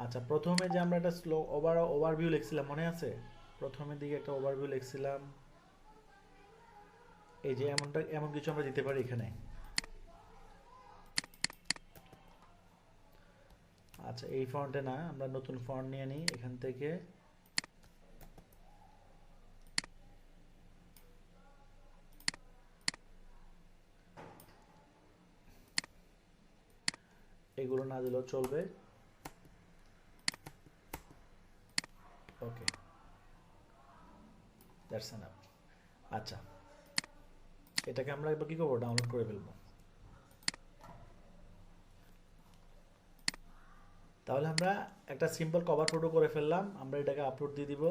আচ্ছা, প্রথমে যে আমরা একটা ওভারভিউ লিখছিলাম, মনে আছে? প্রথমের দিকে একটা ওভারভিউ লিখছিলাম, এই যে এমন কিছু আমরা দিতে পারি এখানে। আচ্ছা, এই ফন্টে না, আমরা নতুন ফন্ট নিয়ে নিই এখান থেকে। এগুলো না দিলেও চলবে, ওকে, দ্যাটস এনাফ। আচ্ছা, এটাকে আমরা এবার কি করবো? ডাউনলোড করে ফেলবো। তাহলে আমরা একটা সিম্পল কভার ফটো করে ফেললাম, আমরা এটাকে আপলোড দিয়ে দিব,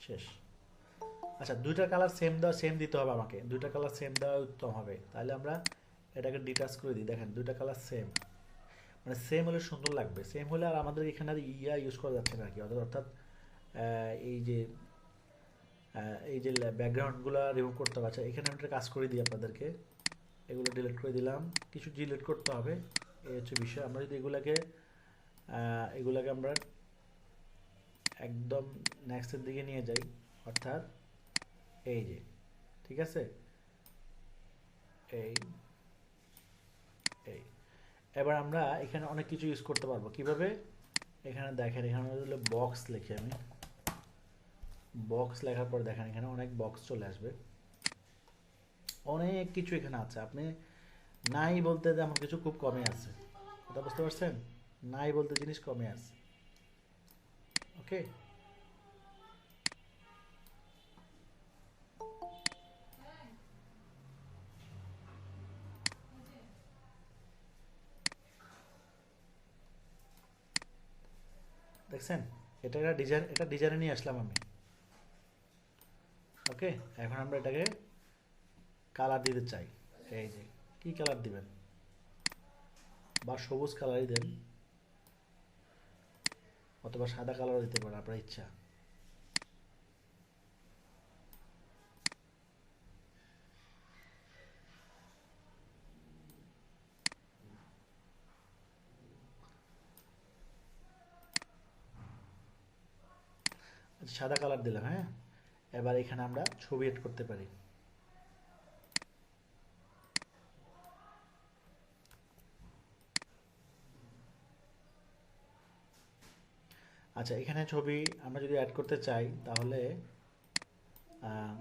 শেষ। আচ্ছা, দুইটা কালার সেম দেওয়া, সেম দিতে হবে আমাকে, দুইটা কালার সেম দেওয়া উত্তম হবে। তাহলে আমরা এটাকে ডিটাচ করে দিই। দেখেন দুইটা কালার সেম, মানে সেম হলে সুন্দর লাগবে। সেম হলে আর আমাদের এখানে আর ইয়া ইউজ করা যাচ্ছে না আর কি, অর্থাৎ এই যে এই যে ব্যাকগ্রাউন্ডগুলো রিমুভ করতে হবে। আচ্ছা, এখানে আমি একটা কাজ করে দিই আপনাদেরকে, এগুলো ডিলিট করে দিলাম, কিছু ডিলিট করতে হবে, এই হচ্ছে বিষয়। আমরা যদি এগুলাকে আমরা একদম নেক্সটের দিকে নিয়ে যাই, অর্থাৎ এই যে, ঠিক আছে, এই এই এবার আমরা এখানে অনেক কিছু ইউজ করতে পারবো। কিভাবে? এখানে দেখেন, এখানে হলো বক্স লিখি আমি, বক্স লেখার পর দেখেন এখানে অনেক বক্স চলে আসবে, অনেক কিছু এখানে আছে। আপনি নাই বলতে তেমন কিছু খুব কমই আছে, কথা বুঝতে পারছেন? নাই বলতে জিনিস কমে আছে। ওকে, দেখছেন? এটা একটা ডিজাইন, এটা ডিজাইনে নিয়ে আসলাম আমি। ওকে, এখন আমরা এটাকে কালার দিতে চাই। এই যে, কি কালার দিবেন? বা সবুজ কালারই দেন, অথবা সাদা কালারও দিতে পারেন, আপনার ইচ্ছা। আচ্ছা, সাদা কালার দিলাম, হ্যাঁ। এবার এখানে আমরা ছবি এড করতে পারি। আচ্ছা, এখানে ছবি আমরা যদি অ্যাড করতে চাই তাহলে আহ,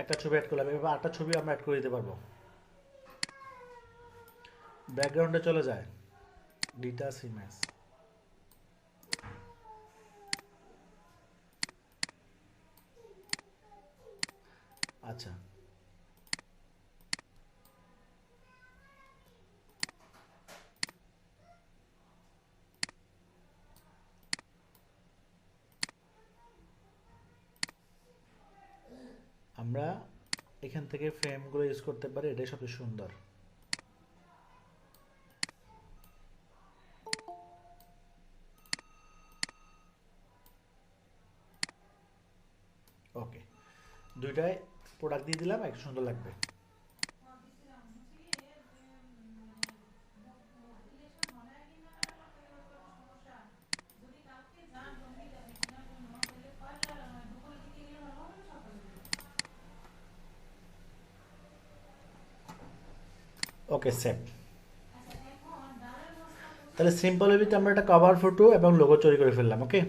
একটা ছবি অ্যাড করলাম, এবার আরেকটা ছবি আমরা অ্যাড করে দিতে পারবো। ব্যাকগ্রাউন্ডে চলে যায়, ডিটাচ ইমেজ। আচ্ছা, আমরা এখান থেকে ফ্রেমগুলো ইউজ করতে পারি, এটাই সবচেয়ে সুন্দর। ওকে, দুইটাই প্রোডাক্ট দিয়ে দিলাম, একটু সুন্দর লাগবে। ওকে, সেভ। তাহলে সিম্পল এবিতে আমরা একটা কভার ফটো এবং লোগো তৈরি করে ফেললাম। ওকে,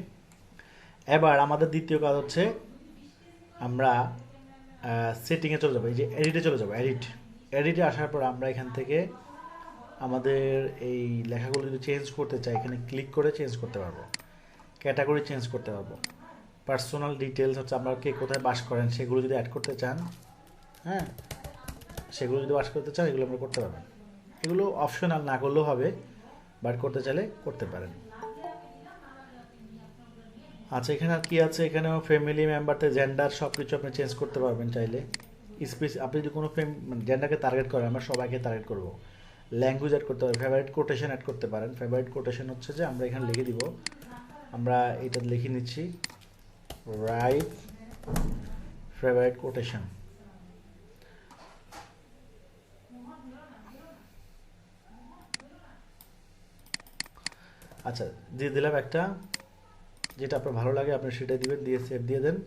এবার আমাদের দ্বিতীয় কাজ হচ্ছে আমরা সেটিংয়ে চলে যাবো, এই যে এডিটে চলে যাবো। এডিটে আসার পর আমরা এখান থেকে আমাদের এই লেখাগুলো যদি চেঞ্জ করতে চাই, এখানে ক্লিক করে চেঞ্জ করতে পারবো, ক্যাটাগরি চেঞ্জ করতে পারবো, পার্সোনাল ডিটেলস হচ্ছে আমরা কে কোথায় বাস করেন সেগুলো যদি অ্যাড করতে চান, হ্যাঁ, সেগুলো যদি বাস করতে চান এগুলো আমরা করতে পারবেন। এগুলো অপশনাল, না করলেও হবে, বাট করতে চাইলে করতে পারেন। আচ্ছা, এখানে আর কি আছে? এখানেও ফ্যামিলি মেম্বারতে জেন্ডার সব কিছু আপনি চেঞ্জ করতে পারবেন চাইলে। আপনি যদি কোনো জেন্ডারকে টার্গেট করেন, আমরা সবাইকে টার্গেট করব। ল্যাঙ্গুয়েজ অ্যাড করতে পারেন, ফেভারিট কোটেশন অ্যাড করতে পারেন। ফেভারিট কোটেশন হচ্ছে যে আমরা এখানে লিখে দিব, আমরা এটা লিখে নিচ্ছি, রাইট ফেভারিট কোটেশন। আচ্ছা, দিয়ে দিলাম একটা, যেটা আপনার ভালো লাগে আপনি সেটাই দিবেন, দিয়ে সেভ দিয়ে দেন।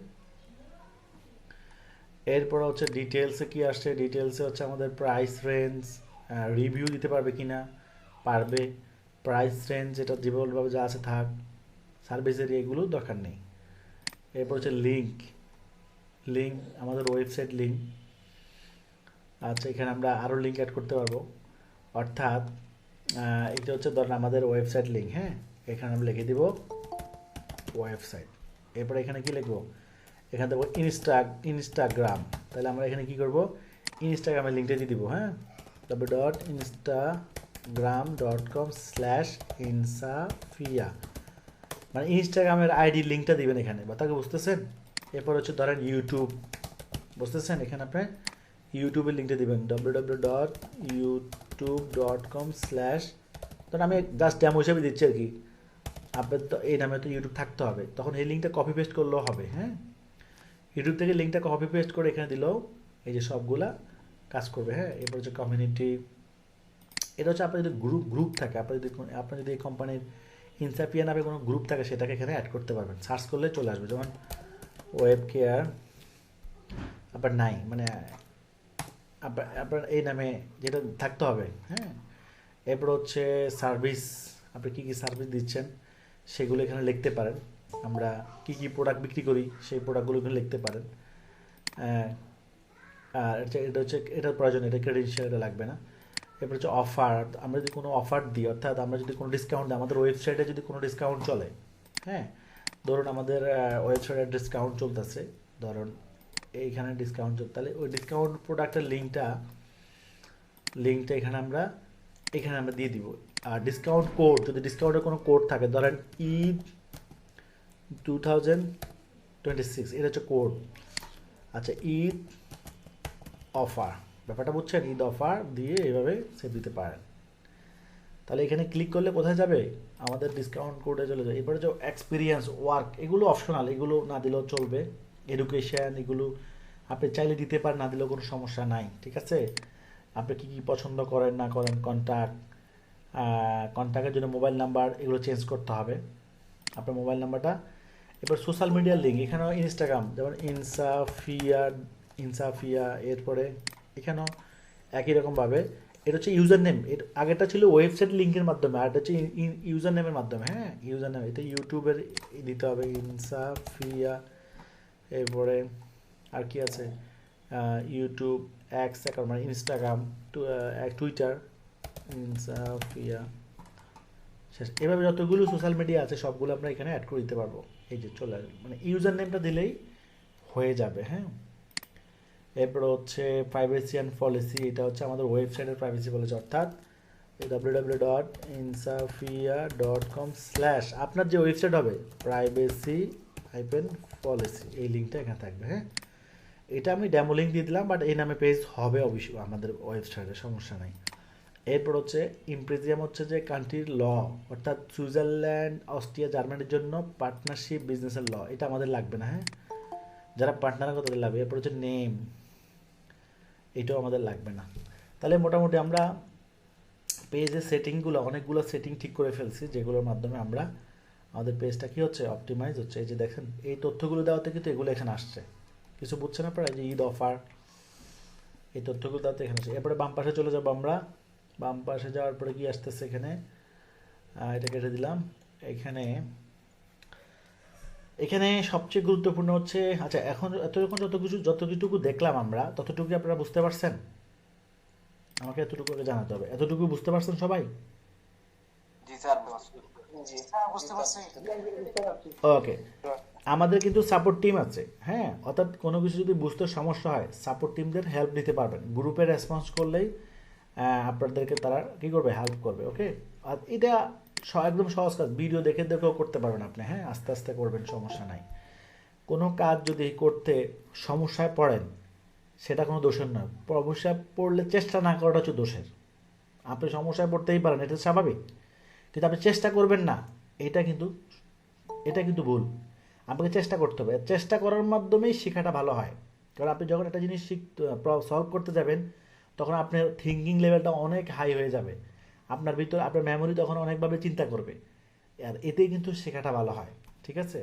এরপর হচ্ছে ডিটেলসে কি আসছে? ডিটেলসে হচ্ছে আমাদের প্রাইস রেঞ্জ, রিভিউ দিতে পারবে কি না, পারবে। প্রাইস রেঞ্জ এটা ডিফল্টভাবে যা আছে থাক, সার্ভিস এরিয়া এগুলো দরকার নেই। এরপর হচ্ছে লিঙ্ক, আমাদের ওয়েবসাইট লিঙ্ক। আচ্ছা, এখানে আমরা আরও লিঙ্ক অ্যাড করতে পারবো। অর্থাৎ এটা হচ্ছে ধরেন আমাদের ওয়েবসাইট লিঙ্ক, হ্যাঁ, এখানে আমি লিখে দিব ওয়েবসাইট। এরপরে এখানে কি লিখবো, এখানে দেখবো ইনস্টাগ্রাম, তাহলে আমরা এখানে কি করব, ইনস্টাগ্রামের লিঙ্কটা দিয়ে দিব, হ্যাঁ, www.instagram.com/insafia, মানে ইনস্টাগ্রামের আইডি লিঙ্কটা দিবেন এখানে, বা তাকে বুঝতেছেন। এরপর হচ্ছে ধরেন ইউটিউব, বুঝতেছেন, এখানে আপনি ইউটিউবের লিঙ্কটা দিবেন www.youtube.com/ ধরেন আমি জাস্ট ডেমো হিসেবে দিচ্ছি আর কি, আপনার তো এই নামে তো ইউটিউব থাকতে হবে, তখন এই লিঙ্কটা কপি পেস্ট করলেও হবে, হ্যাঁ, ইউটিউব থেকে লিঙ্কটা কপি পেস্ট করে এখানে দিলেও এই যে সবগুলা কাজ করবে, হ্যাঁ। এরপর হচ্ছে কমিউনিটি, এটা হচ্ছে আপনার যদি গ্রুপ থাকে, আপনার যদি এই কোম্পানির ইনসাফিয়া নামে কোনো গ্রুপ থাকে সেটাকে এখানে অ্যাড করতে পারবেন, সার্চ করলে চলে আসবে, যেমন ওয়েব কেয়ার আপনার নাই, মানে আপনার এই নামে যেটা থাকতে হবে, হ্যাঁ। এরপর হচ্ছে সার্ভিস, আপনি কী কী সার্ভিস দিচ্ছেন সেগুলো এখানে লিখতে পারেন, আমরা কি কি প্রোডাক্ট বিক্রি করি সেই প্রোডাক্টগুলো এখানে লিখতে পারেন। আর এটা হচ্ছে এটার প্রয়োজন, এটা ক্রেডেনশিয়াল, এটা লাগবে না। এরপর হচ্ছে অফার, আমরা যদি কোনো অফার দিই, অর্থাৎ আমরা যদি কোনো ডিসকাউন্ট দিই, আমাদের ওয়েবসাইটে যদি কোনো ডিসকাউন্ট চলে, হ্যাঁ, ধরুন আমাদের ওয়েবসাইটে ডিসকাউন্ট চলতেছে, ধরুন এইখানে ডিসকাউন্ট চলতে, তাহলে ওই ডিসকাউন্ট প্রোডাক্টের লিঙ্কটা এখানে আমরা দিয়ে দিব। আর ডিসকাউন্ট কোড, যদি ডিসকাউন্টের কোনো কোড থাকে, ধরেন ঈদ 2026, এটা হচ্ছে কোড, আচ্ছা, ঈদ অফার, ব্যাপারটা বুঝছেন, ঈদ অফার দিয়ে এইভাবে সেভ দিতে পারেন। তাহলে এখানে ক্লিক করলে কোথায় যাবে, আমাদের ডিসকাউন্ট কোডে চলে যাবে। এরপরে যে এক্সপিরিয়েন্স, ওয়ার্ক, এগুলো অপশনাল, এগুলো না দিলেও চলবে। এডুকেশান, এগুলো আপনি চাইলে দিতে পারেন, না দিলেও কোনো সমস্যা নাই, ঠিক আছে। আপনি কী কী পছন্দ করেন না করেন, কন্ট্যাক্টের জন্য মোবাইল নাম্বার, এগুলো চেঞ্জ করতে হবে আপনার মোবাইল নাম্বারটা। এরপর সোশ্যাল মিডিয়ার লিঙ্ক, এখানেও ইনস্টাগ্রাম, যেমন ইনসাফিয়া, এরপরে এখানেও একই রকমভাবে, এটা হচ্ছে ইউজার নেম, এর আগেরটা ছিল ওয়েবসাইট লিঙ্কের মাধ্যমে, আর এটা হচ্ছে ইউজার নেমের মাধ্যমে, হ্যাঁ, ইউজার নেম, এটা ইউটিউবের দিতে হবে ইনসাফিয়া। এরপরে আর কি আছে, ইউটিউব, এক্স অ্যাকাউন্ট মানে ইনস্টাগ্রাম, টুইটার, ইনসাফিয়া, শেষ। এভাবে যতগুলো সোশ্যাল মিডিয়া আছে সবগুলো আমরা এখানে অ্যাড করে দিতে পারবো, এই যে চলে আসবে, মানে ইউজার নেমটা দিলেই হয়ে যাবে, হ্যাঁ। এরপর হচ্ছে প্রাইভেসি অ্যান্ড পলিসি, এটা হচ্ছে আমাদের ওয়েবসাইটের প্রাইভেসি পলিসি, অর্থাৎ www.insafia.com/ আপনার যে ওয়েবসাইট হবে privacy-policy, এই লিঙ্কটা এখানে থাকবে, হ্যাঁ। এটা আমি ডেমো লিঙ্ক দিয়ে দিলাম, বাট এই নামে পেজ হবে অবশ্যই আমাদের ওয়েবসাইটে, সমস্যা নাই। এরপর হচ্ছে ইমপ্রেজিয়াম, হচ্ছে যে কান্ট্রির ল, অর্থাৎ সুইজারল্যান্ড, অস্ট্রিয়া, জার্মানির জন্য পার্টনারশিপ বিজনেসের ল, এটা আমাদের লাগবে না, হ্যাঁ, যারা পার্টনার কথা লাগবে। এরপর হচ্ছে নেম, এটাও আমাদের লাগবে না। তাহলে মোটামুটি আমরা পেজের সেটিংগুলো, অনেকগুলো সেটিং ঠিক করে ফেলছি, যেগুলোর মাধ্যমে আমরা আমাদের পেজটা কী হচ্ছে, অপটিমাইজ হচ্ছে। এই যে দেখেন, এই তথ্যগুলো দেওয়াতে কিন্তু এগুলো এখানে আসছে, কিছু বুঝছেন আপনারা, এই যে ঈদ অফার, এই তথ্যগুলো দেওয়াতে এখানে আসছে। এরপরে বাম পাশে চলে যাবো আমরা, বাম পাশে যাওয়ার পরে কি আসতেছে এখানে, এটা কেটে দিলাম। এখানে সবচেয়ে গুরুত্বপূর্ণ হচ্ছে, আচ্ছা, এখন যতটুকু দেখলাম আমরা, ততটুকু আপনারা বুঝতে পারছেন, আমাকে এতটুকু আগে জানাতে হবে, এতটুকু বুঝতে পারছেন সবাই? ওকে, আমাদের কিন্তু সাপোর্ট টিম আছে, হ্যাঁ, অর্থাৎ কোনো কিছু যদি বুঝতে সমস্যা হয় সাপোর্ট টিমদের হেল্প নিতে পারবেন, গ্রুপে রেসপন্স করলেই আপনাদেরকে তারা কী করবে, হেল্প করবে, ওকে। আর এটা একদম সহজ কাজ, ভিডিও দেখে দেখেও করতে পারবেন আপনি, হ্যাঁ, আস্তে আস্তে করবেন, সমস্যা নাই। কোনো কাজ যদি করতে সমস্যায় পড়েন সেটা কোনো দোষের নয়, সমস্যায় পড়লে চেষ্টা না করাটা হচ্ছে দোষের। আপনি সমস্যায় পড়তেই পারেন, এটা স্বাভাবিক, কিন্তু আপনি চেষ্টা করবেন না, এটা কিন্তু ভুল। আপনাকে চেষ্টা করতে হবে, চেষ্টা করার মাধ্যমেই শেখাটা ভালো হয়। কারণ আপনি যখন একটা জিনিস সলভ করতে যাবেন, তখন আপনার থিঙ্কিং লেভেলটা অনেক হাই হয়ে যাবে, আপনার ভিতরে আপনার মেমোরি তখন অনেকভাবে চিন্তা করবে, আর এতেই কিন্তু শেখাটা ভালো হয়, ঠিক আছে।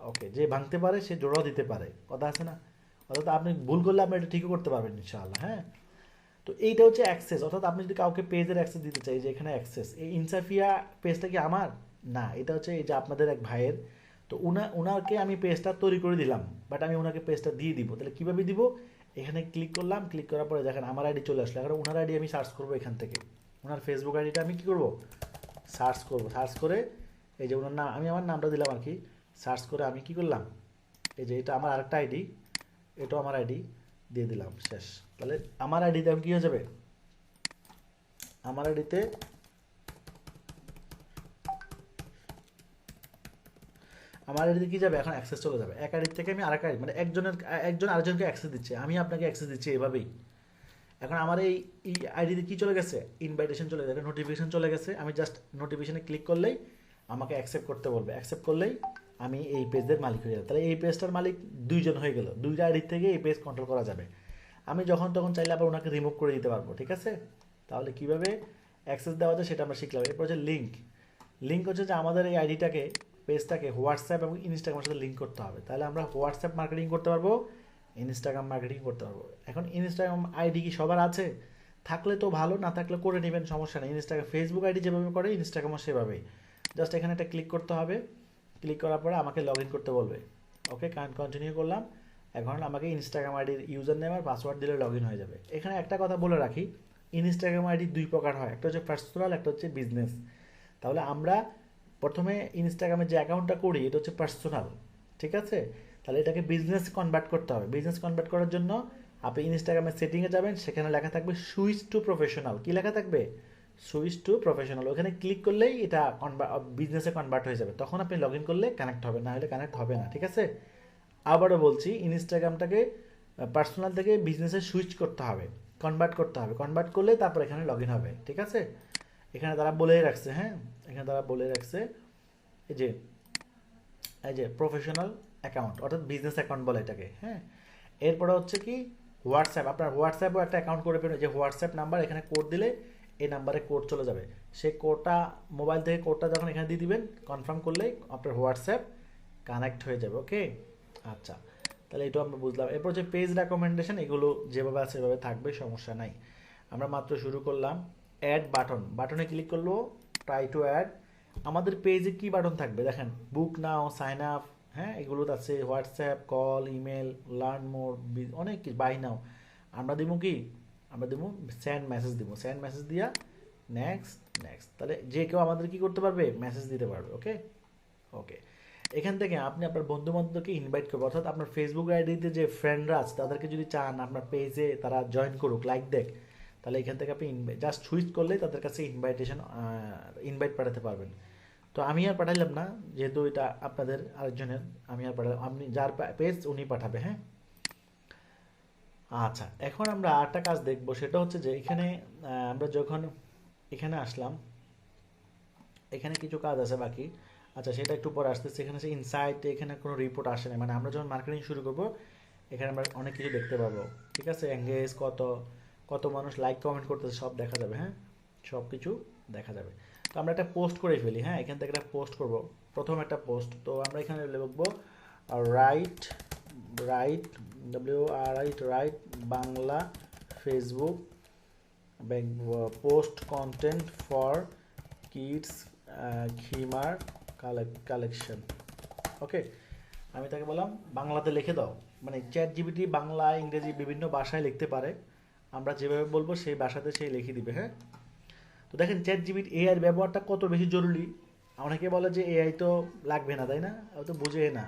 ওকে, যে ভাঙতে পারে সে জোড়াও দিতে পারে, কথা আছে না, অর্থাৎ আপনি ভুল করলে আপনি এটা ঠিকও করতে পারবেন ইনশাআল্লাহ, হ্যাঁ। তো এইটা হচ্ছে অ্যাক্সেস, অর্থাৎ আপনি যদি কাউকে পেজের অ্যাক্সেস দিতে চাই, যে এখানে অ্যাক্সেস, এই ইনসাফিয়া পেজটা কি আমার না, এটা হচ্ছে এই যে আপনাদের এক ভাইয়ের, তো উনাকে আমি পেজটা তৈরি করে দিলাম, বাট আমি ওনাকে পেজটা দিয়ে দিব। তাহলে কীভাবে দিব, এখানে ক্লিক করলাম, ক্লিক করার পরে দেখেন আমার আইডি চলে আসলো, এখন ওনার আইডি আমি সার্চ করবো এখান থেকে, ওনার ফেসবুক আইডিটা আমি কি করব, সার্চ করব। সার্চ করে এই যে ওনার নাম, আমি আমার নামটা দিলাম আর কি। সার্চ করে আমি কি করলাম, এই যে এটা আমার আরেকটা আইডি, এটাও আমার আইডি দিয়ে দিলাম, শেষ। তাহলে আমার আইডিতে আমি কি হয়ে যাবে, আমার আইডিতে আমার আইডিতে কি যাবে, এখন অ্যাক্সেস চলে যাবে। এক আইডি থেকে আমি আরেক আইডি, মানে একজন আরেকজনকে অ্যাক্সেস দিচ্ছে, আমি আপনাকে অ্যাক্সেস দিচ্ছি এভাবেই। এখন আমার এই আইডিতে কি চলে গেছে, ইনভাইটেশন চলে গেছে, নোটিফিকেশন চলে গেছে। আমি জাস্ট নোটিফিকেশনে ক্লিক করলেই আমাকে অ্যাকসেপ্ট করতে বলবে, অ্যাকসেপ্ট করলেই আমি এই পেজের মালিক হয়ে যাবে। তাহলে এই পেজটার মালিক দুইজন হয়ে গেল, দুইটা আইডির থেকে এই পেজ কন্ট্রোল করা যাবে। আমি যখন তখন চাইলে আবার ওনাকে রিমুভ করে দিতে পারবো, ঠিক আছে। তাহলে কীভাবে অ্যাক্সেস দেওয়া যায় সেটা আমরা শিখলাম। এরপর হচ্ছে লিঙ্ক। লিঙ্ক হচ্ছে যে আমাদের এই আইডিটাকে, পেজটাকে হোয়াটসঅ্যাপ এবং ইনস্টাগ্রামের সাথে লিঙ্ক করতে হবে। তাহলে আমরা হোয়াটসঅ্যাপ মার্কেটিং করতে পারবো, ইনস্টাগ্রাম মার্কেটিং করতে পারবো। এখন ইনস্টাগ্রাম আইডি কি সবার আছে, থাকলে তো ভালো, না থাকলে করে নেবেন, সমস্যা নেই। ইনস্টাগ্রাম ফেসবুক আইডি যেভাবে করে ইনস্টাগ্রামও সেভাবেই। জাস্ট এখানে একটা ক্লিক করতে হবে, ক্লিক করার পরে আমাকে লগ ইন করতে বলবে। ওকে, কন্টিনিউ করলাম। এখন আমাকে ইনস্টাগ্রাম আইডির ইউজার নেম আর পাসওয়ার্ড দিলে লগ ইন হয়ে যাবে। এখানে একটা কথা বলে রাখি, ইনস্টাগ্রাম আইডি দুই প্রকার হয়, একটা হচ্ছে পার্সোনাল, একটা হচ্ছে বিজনেস। তাহলে আমরা প্রথমে ইনস্টাগ্রামে যে অ্যাকাউন্টটা করি এটা হচ্ছে পার্সোনাল, ঠিক আছে। তাহলে এটাকে বিজনেস কনভার্ট করতে হবে। বিজনেস কনভার্ট করার জন্য আপনি ইনস্টাগ্রামের সেটিংয়ে যাবেন, সেখানে লেখা থাকবে সুইচ টু প্রফেশনাল। কী লেখা থাকবে, সুইচ টু প্রফেশনাল। ওখানে ক্লিক করলেই এটা বিজনেসে কনভার্ট হয়ে যাবে, তখন আপনি লগ ইন করলে কানেক্ট হবে, না হলে কানেক্ট হবে না, ঠিক আছে। আবারও বলছি, ইনস্টাগ্রামটাকে পার্সোনাল থেকে বিজনেসে সুইচ করতে হবে, কনভার্ট করতে হবে। কনভার্ট করলে তারপর এখানে লগ ইন হবে, ঠিক আছে। এখানে তারা বলেই রাখছে, হ্যাঁ, এখানে তারা বলে রাখছে এই যে প্রফেশনাল অ্যাকাউন্ট, অর্থাৎ বিজনেস অ্যাকাউন্ট বলে এটাকে, হ্যাঁ। এরপরে হচ্ছে কি হোয়াটসঅ্যাপ, আপনার হোয়াটসঅ্যাপও একটা অ্যাকাউন্ট করে ফেলবেন, যে হোয়াটসঅ্যাপ নাম্বার, এখানে কোড দিলে এই নাম্বারে কোড চলে যাবে। সেই কোডটা মোবাইল থেকে কোডটা যখন এখানে দিয়ে দিবেন, কনফার্ম করলেই আপনার হোয়াটসঅ্যাপ কানেক্ট হয়ে যাবে। ওকে, আচ্ছা, তাহলে এটাও আমরা বুঝলাম। এরপর যে পেজ রেকমেন্ডেশন, এগুলো যেভাবে আছে সেভাবে থাকবে, সমস্যা নাই। আমরা মাত্র শুরু করলাম। অ্যাড বাটন, বাটনে ক্লিক করলো, ট্রাই টু অ্যাড। আমাদের পেজে কি বাটন থাকবে দেখেন, বুক নাও, সাইন আপ, হ্যাঁ, এগুলো আছে, WhatsApp, call, email, learn more, অনেক কিছু, বাই নাও। আমরা দিব কি, আমরা দিব সেন্ড মেসেজ, দিব সেন্ড মেসেজ দিয়া নেক্সট নেক্সট। তাহলে যে কেউ আমাদের কি করতে পারবে, মেসেজ দিতে পারবে। ওকে ওকে, এখান থেকে আপনি আপনার বন্ধু বান্ধবকে ইনভাইট করবেন, অর্থাৎ আপনার ফেসবুক আইডিতে যে ফ্রেন্ডরা আছে তাদেরকে যদি চান আপনার পেজে তারা জয়েন করুক, লাইক দেখ, তাহলে এখান থেকে আপনি জাস্ট সুইচ করলেই তাদের কাছে ইনভাইট পাঠাতে পারবেন। তো আমি আর পাঠাইলাম না, যেহেতু এটা আপনাদের আরেকজনের, আমি আর পাঠালাম, আপনি যার পেজ উনি পাঠাবে, হ্যাঁ। আচ্ছা, এখন আমরা আরেকটা কাজ দেখবো, সেটা হচ্ছে যে এখানে আমরা যখন এখানে আসলাম, এখানে কিছু কাজ আছে বাকি। আচ্ছা, সেটা একটু পরে আসতেছে। এখানে আছে ইনসাইট, এখানে কোনো রিপোর্ট আসে না, মানে আমরা যখন মার্কেটিং শুরু করব এখানে আমরা অনেক কিছু দেখতে পাবো, ঠিক আছে। এঙ্গেজ কত, কত মানুষ লাইক কমেন্ট করতেছে, সব দেখা যাবে, হ্যাঁ, সব কিছু দেখা যাবে। তো আমরা একটা পোস্ট করে ফেলি, হ্যাঁ, এখান থেকে একটা পোস্ট করব। প্রথম একটা পোস্ট, তো আমরা এখানে লিখবো write, write, write Bangla Facebook post content for kids খিমার কালেকশন। ওকে, আমি তাকে বললাম বাংলাতে লিখে দাও, মানে চ্যাট জিপিটি বাংলা ইংরেজি বিভিন্ন ভাষায় লিখতে পারে, আমরা যেভাবে বলবো সেই ভাষাতে সেই লিখে দিবে, হ্যাঁ। তো দেখেন চ্যাট জিপিটি এআইয়ের ব্যবহারটা কত বেশি জরুরি। অনেকে বলে যে এআই তো লাগবে না, তাই না, ও তো বুঝে না,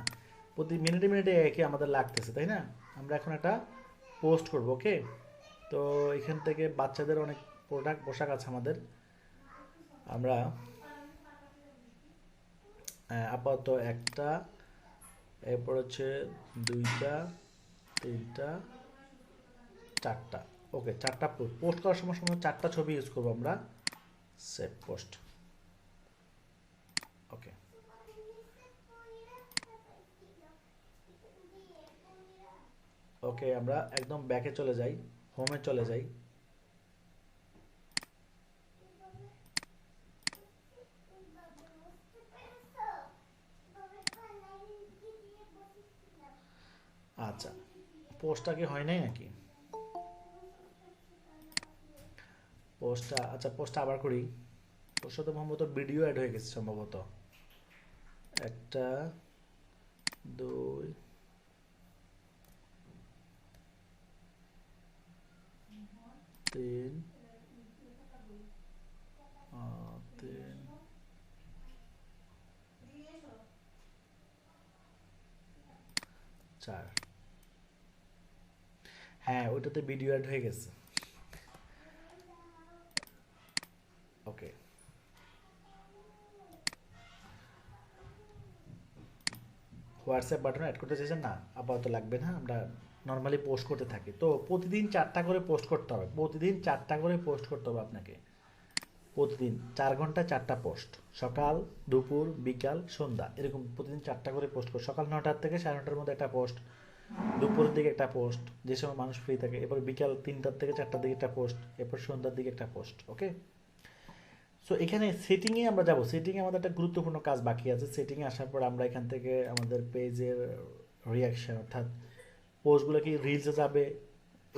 প্রতি মিনিটে মিনিটে এআইকে আমাদের লাগতেছে, তাই না। আমরা এখন একটা পোস্ট করব। ওকে, তো এখান থেকে বাচ্চাদের অনেক পোশাক আছে আমাদের, আমরা আপাতত একটা, এরপর হচ্ছে দুইটা, তিনটা, চারটা। ওকে, চারটা পোস্ট করার সময় চারটা ছবি ইউজ করবো আমরা। Save post. ওকে, ওকে, আমরা একদম ব্যাকে চলে যাই, হোমে চলে যাই। আচ্ছা, পোস্টটা কি হয় নাই নাকি, পোস্টটা, আচ্ছা পোস্টটা আবার করি। পোস্টটা তো সম্ভবত ভিডিও অ্যাড হয়ে গেছে সম্ভবত। একটা, দুই, তিন, স্যার, হ্যাঁ ওইটাতে ভিডিও অ্যাড হয়ে গেছে। ওকে, হোয়াটসঅ্যাপ বাটন অ্যাড করতে চাইছেন না, আপাতত লাগবে না, আমরা নর্মালি পোস্ট করতে থাকি। তো প্রতিদিন 4টা করে পোস্ট করতে হবে, প্রতিদিন 4টা করে পোস্ট করতে হবে আপনাকে, প্রতিদিন 4 ঘন্টা 4টা পোস্ট, সকাল দুপুর বিকাল সন্ধ্যা, এরকম প্রতিদিন 4টা করে পোস্ট করো। সকাল 9টার থেকে 9:30টার মধ্যে একটা পোস্ট, দুপুরের দিকে একটা পোস্ট যে সময় মানুষ ফ্রি থাকে, এরপর বিকাল 3টার থেকে 4টার দিকে একটা পোস্ট, এরপর সন্ধ্যার দিকে একটা পোস্ট। ওকে, সো এখানে সেটিংয়ে আমরা যাব। সেটিংয়ে আমাদের একটা গুরুত্বপূর্ণ কাজ বাকি আছে। সেটিংয়ে আসার পর আমরা এখান থেকে আমাদের পেজের রিয়াকশন, অর্থাৎ পোস্টগুলো কি রিলসে যাবে,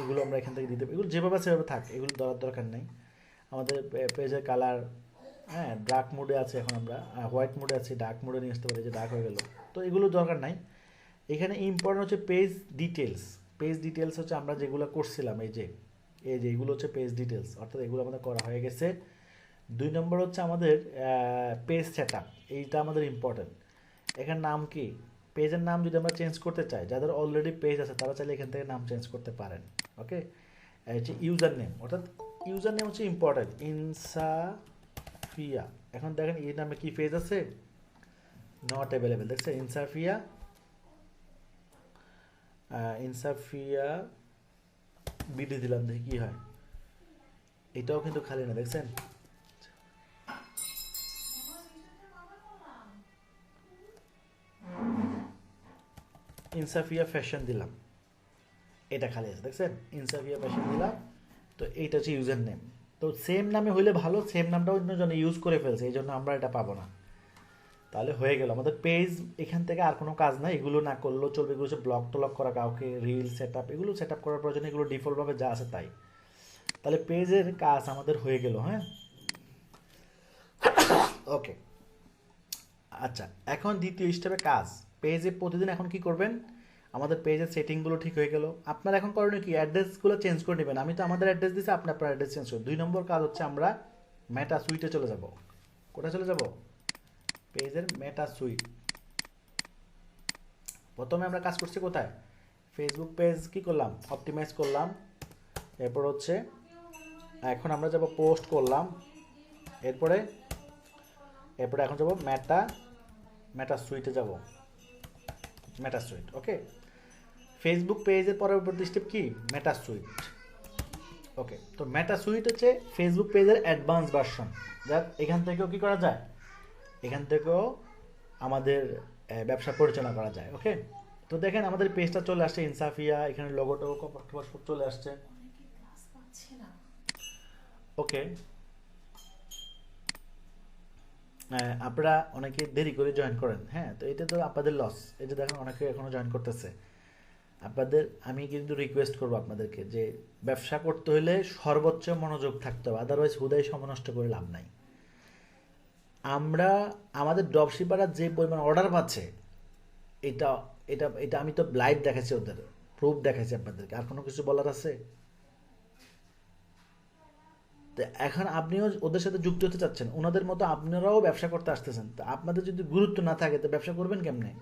এগুলো আমরা এখান থেকে দিতে পারি। এগুলো যেভাবে সেভাবে থাক, এগুলো ধরার দরকার নেই। আমাদের পেজের কালার, হ্যাঁ ডার্ক মোডে আছে, এখন আমরা হোয়াইট মোডে আছি, ডার্ক মোডে নিয়ে আসতে পারি, যে ডার্ক হয়ে গেল, তো এগুলো দরকার নাই। এখানে ইম্পর্টেন্ট হচ্ছে পেজ ডিটেলস। পেজ ডিটেলস হচ্ছে আমরা যেগুলো করছিলাম, এই যে এগুলো হচ্ছে পেজ ডিটেলস, অর্থাৎ এগুলো আমাদের করা হয়ে গেছে। 2 নম্বর হচ্ছে আমাদের পেজ সেট আপ, এইটা আমাদের ইম্পর্টেন্ট। এখানে নাম কি, পেজের নাম যদি আমরা চেঞ্জ করতে চাই, যাদের অলরেডি পেজ আছে তারা চাইলে এখান থেকে নাম চেঞ্জ করতে পারেন। ওকে, হচ্ছে ইউজার নেম, অর্থাৎ ইউজার নেম হচ্ছে ইম্পর্টেন্ট। ইনসাফিয়া, এখন দেখেন এই নামে কি পেজ আছে, নট অ্যাভেলেবেল, দেখছেন ইনসাফিয়া, ইনসাফিয়া বিডি দিলাম, দেখি কি হয়। এটাও কিন্তু খালি না, দেখছেন ইনসাফিয়া ফ্যাশন দিলাম, এটা খালি আছে, দেখছেন ইনসাফিয়া ফ্যাশন দিলাম। তো এইটা হচ্ছে ইউজার নেম। তো সেম নামে হইলে ভালো, সেম নামটা অন্যজন ইউজ করে ফেলছে, এই জন্য আমরা এটা পাবো না। তাহলে হয়ে গেল আমাদের পেজ। এখান থেকে আর কোনো কাজ নাই, এগুলো না করলেও চলবে। এগুলো হচ্ছে ব্লগ টলক করা, কাউকে রিল সেট আপ, এগুলো সেট আপ করার প্রয়োজন, এগুলো ডিফল্টভাবে যা আছে তাই। তাহলে পেজের কাজ আমাদের হয়ে গেল। হ্যাঁ, ওকে, আচ্ছা এখন দ্বিতীয় স্টেপে কাজ, পেজে প্রতিদিন এখন কি করবেন, আমাদের পেজের সেটিংগুলো ঠিক হয়ে গেল। আপনার এখন করণীয় কি, অ্যাড্রেসগুলো চেঞ্জ করে নেবেন। আমি তো আমাদের অ্যাড্রেস দিচ্ছি, আপনি আপনার অ্যাড্রেস চেঞ্জ করুন। 2 নম্বর কাজ হচ্ছে আমরা মেটা সুইটে চলে যাব। কোথায় চলে যাব, পেজের মেটা সুইট। প্রথমে আমরা কাজ করছি কোথায়, ফেসবুক পেজ কি করলাম, অপটিমাইজ করলাম। এরপর হচ্ছে এখন আমরা যাব পোস্ট করলাম, এরপরে এখন যাব মেটা সুইটে যাব, মেটা সুইট। ওকে, ফেসবুক পেজের পরবর্তী স্টেপ কি, মেটা সুইট। ওকে, তো মেটা সুইট হচ্ছে ফেসবুক পেজের অ্যাডভান্স ভার্সন, যাক এখান থেকেও কি করা যায়, এখান থেকেও আমাদের ব্যবসা পরিচালনা করা যায়। ওকে, তো দেখেন আমাদের পেজটা চলে আসছে, ইনসাফিয়া, এখানে লোগোটা সব চলে আসছে। ওকে, আপনারা অনেকে দেরি করে জয়েন করেন, হ্যাঁ, তো এটা তো আপনাদের লস। এই যে দেখেন অনেকে এখনো জয়েন করতেছে। আপনাদের আমি কিন্তু রিকোয়েস্ট করবো আপনাদেরকে, যে ব্যবসা করতে হলে সর্বোচ্চ মনোযোগ থাকতে হবে, আদারওয়াইজ হুদাই সময় নষ্ট করে লাভ নাই। আমরা আমাদের ড্রপশিপাররা যে পরিমাণ অর্ডার পাচ্ছে, এটা এটা এটা আমি তো লাইভ দেখাচ্ছি, ওদের প্রুফ দেখাচ্ছি আপনাদেরকে। আর কোনো কিছু বলার আছে, তো এখন আপনিও ওদের সাথে যুক্ত হতে চাচ্ছেন, ওনাদের মতো আপনারাও ব্যবসা করতে আসতেছেন, তো আপনাদের যদি গুরুত্ব না থাকে তো ব্যবসা করবেন কেমনে।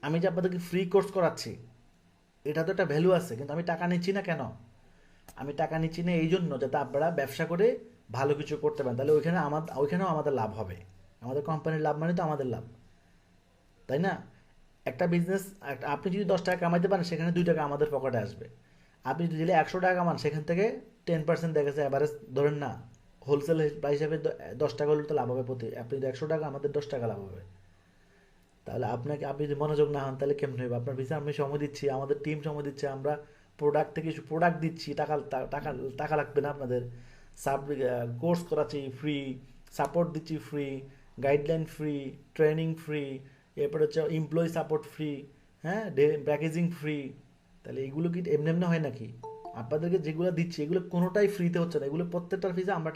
আমি যে আপনাদেরকে ফ্রি কোর্স করাচ্ছি, এটা তো একটা ভ্যালু আছে, কিন্তু আমি টাকা নিচ্ছি না কেন, আমি টাকা নিচ্ছি না এই জন্য যাতে আপনারা ব্যবসা করে ভালো কিছু করতে পারেন। তাহলে ওইখানেও আমাদের লাভ হবে, আমাদের কোম্পানির লাভ মানে তো আমাদের লাভ, তাই না। একটা বিজনেস, আপনি যদি 10 টাকা কামাইতে পারেন, সেখানে 2 টাকা আমাদের পকেটে আসবে। আপনি যদি 100 টাকা কামান, সেখান থেকে 10% দেখা যাচ্ছে অ্যাভারেজ ধরেন না, হোলসেল প্রাইস হিসাবে 10 টাকা হলে তো লাভ হবে প্রতি। আপনি যদি 100 টাকা, আমাদের 10 টাকা লাভ হবে। তাহলে আপনি যদি মনোযোগ না হন, তাহলে কেমন হবে আপনার পিছনে। আমি সময় দিচ্ছি, আমাদের টিম সময় দিচ্ছে, আমরা প্রোডাক্ট থেকে প্রোডাক্ট দিচ্ছি, টাকা টাকা টাকা লাগবে না আপনাদের। সাব কোর্স করাচ্ছি ফ্রি, সাপোর্ট দিচ্ছি free, guideline free, training free, এরপরে হচ্ছে এমপ্লয়ি সাপোর্ট ফ্রি, হ্যাঁ, প্যাকেজিং ফ্রি। তাহলে এগুলো কি এমনি এমনি হয় নাকি, আপনাদেরকে যেগুলো দিচ্ছি এগুলো কোনোটাই ফ্রিতে হচ্ছে না, এগুলো প্রত্যেকটার ফিজে আমরা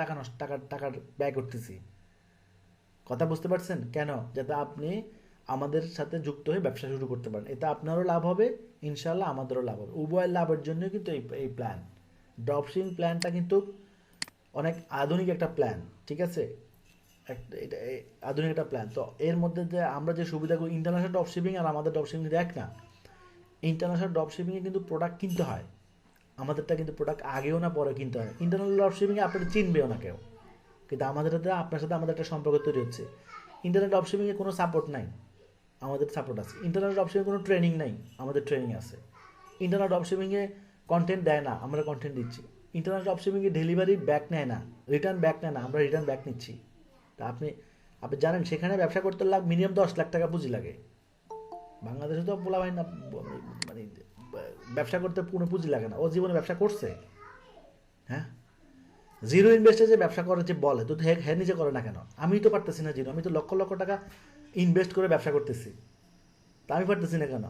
টাকা ব্যয় করতেছি। কথা বুঝতে পারছেন কেন, যাতে আপনি আমাদের সাথে যুক্ত হয়ে ব্যবসা শুরু করতে পারেন। এতে আপনারও লাভ হবে, ইনশাল্লাহ আমাদেরও লাভ হবে, উভয়ের লাভের জন্য কিন্তু এই প্ল্যান, ড্রপশিপিং প্ল্যানটা কিন্তু অনেক আধুনিক একটা প্ল্যান, ঠিক আছে। এটা আধুনিক একটা প্ল্যান। তো এর মধ্যে যে আমরা যে সুবিধাগুলো, ইন্টারন্যাশনাল ড্রপশিপিং আর আমাদের ড্রপশিপিং এক না, ইন্টারন্যাশনাল ড্রপশিপিংয়ে কিন্তু প্রোডাক্ট কিনতে হয়, আমাদেরটা কিন্তু প্রোডাক্ট আগেও না পরে কিনতে হয়। ইন্টারন্যাশনাল ড্রপশিপিংয়ে আপনারা চিনবেও না কেউ, কিন্তু আমাদেরটা আপনার সাথে আমাদের একটা সম্পর্ক তৈরি হচ্ছে। ইন্টারনেট ড্রপশিপিংয়ে কোনো সাপোর্ট নাই, আমাদের সাপোর্ট আছে। ইন্টারনেট ড্রপশিপিংয়ে কোনো ট্রেনিং নাই, আমাদের ট্রেনিং আছে। ইন্টারনেট ড্রপশিপিংয়ে কন্টেন্ট দেয় না, আমরা কন্টেন্ট দিচ্ছি। ইন্টারনেট ড্রপশিপিংয়ে ডেলিভারি ব্যাক নেয় না, রিটার্ন ব্যাক নেয় না, আমরা রিটার্ন ব্যাক নিচ্ছি। তা আপনি আপনি জানেন সেখানে ব্যবসা করতে মিনিমাম 10 লাখ টাকা পুঁজি লাগে। বাংলাদেশে তো বলা হয় না, মানে ব্যবসা করতে কোনো পুঁজি লাগে না। ও জীবনে ব্যবসা করছে? হ্যাঁ, জিরো ইনভেস্টে যে ব্যবসা করে যে বলে, তো হ্যাঁ নিজে করে না কেন? আমি তো পারতেছি না জিরো, আমি তো লক্ষ লক্ষ টাকা ইনভেস্ট করে ব্যবসা করতেছি, তা আমি পারতেছি না কেন?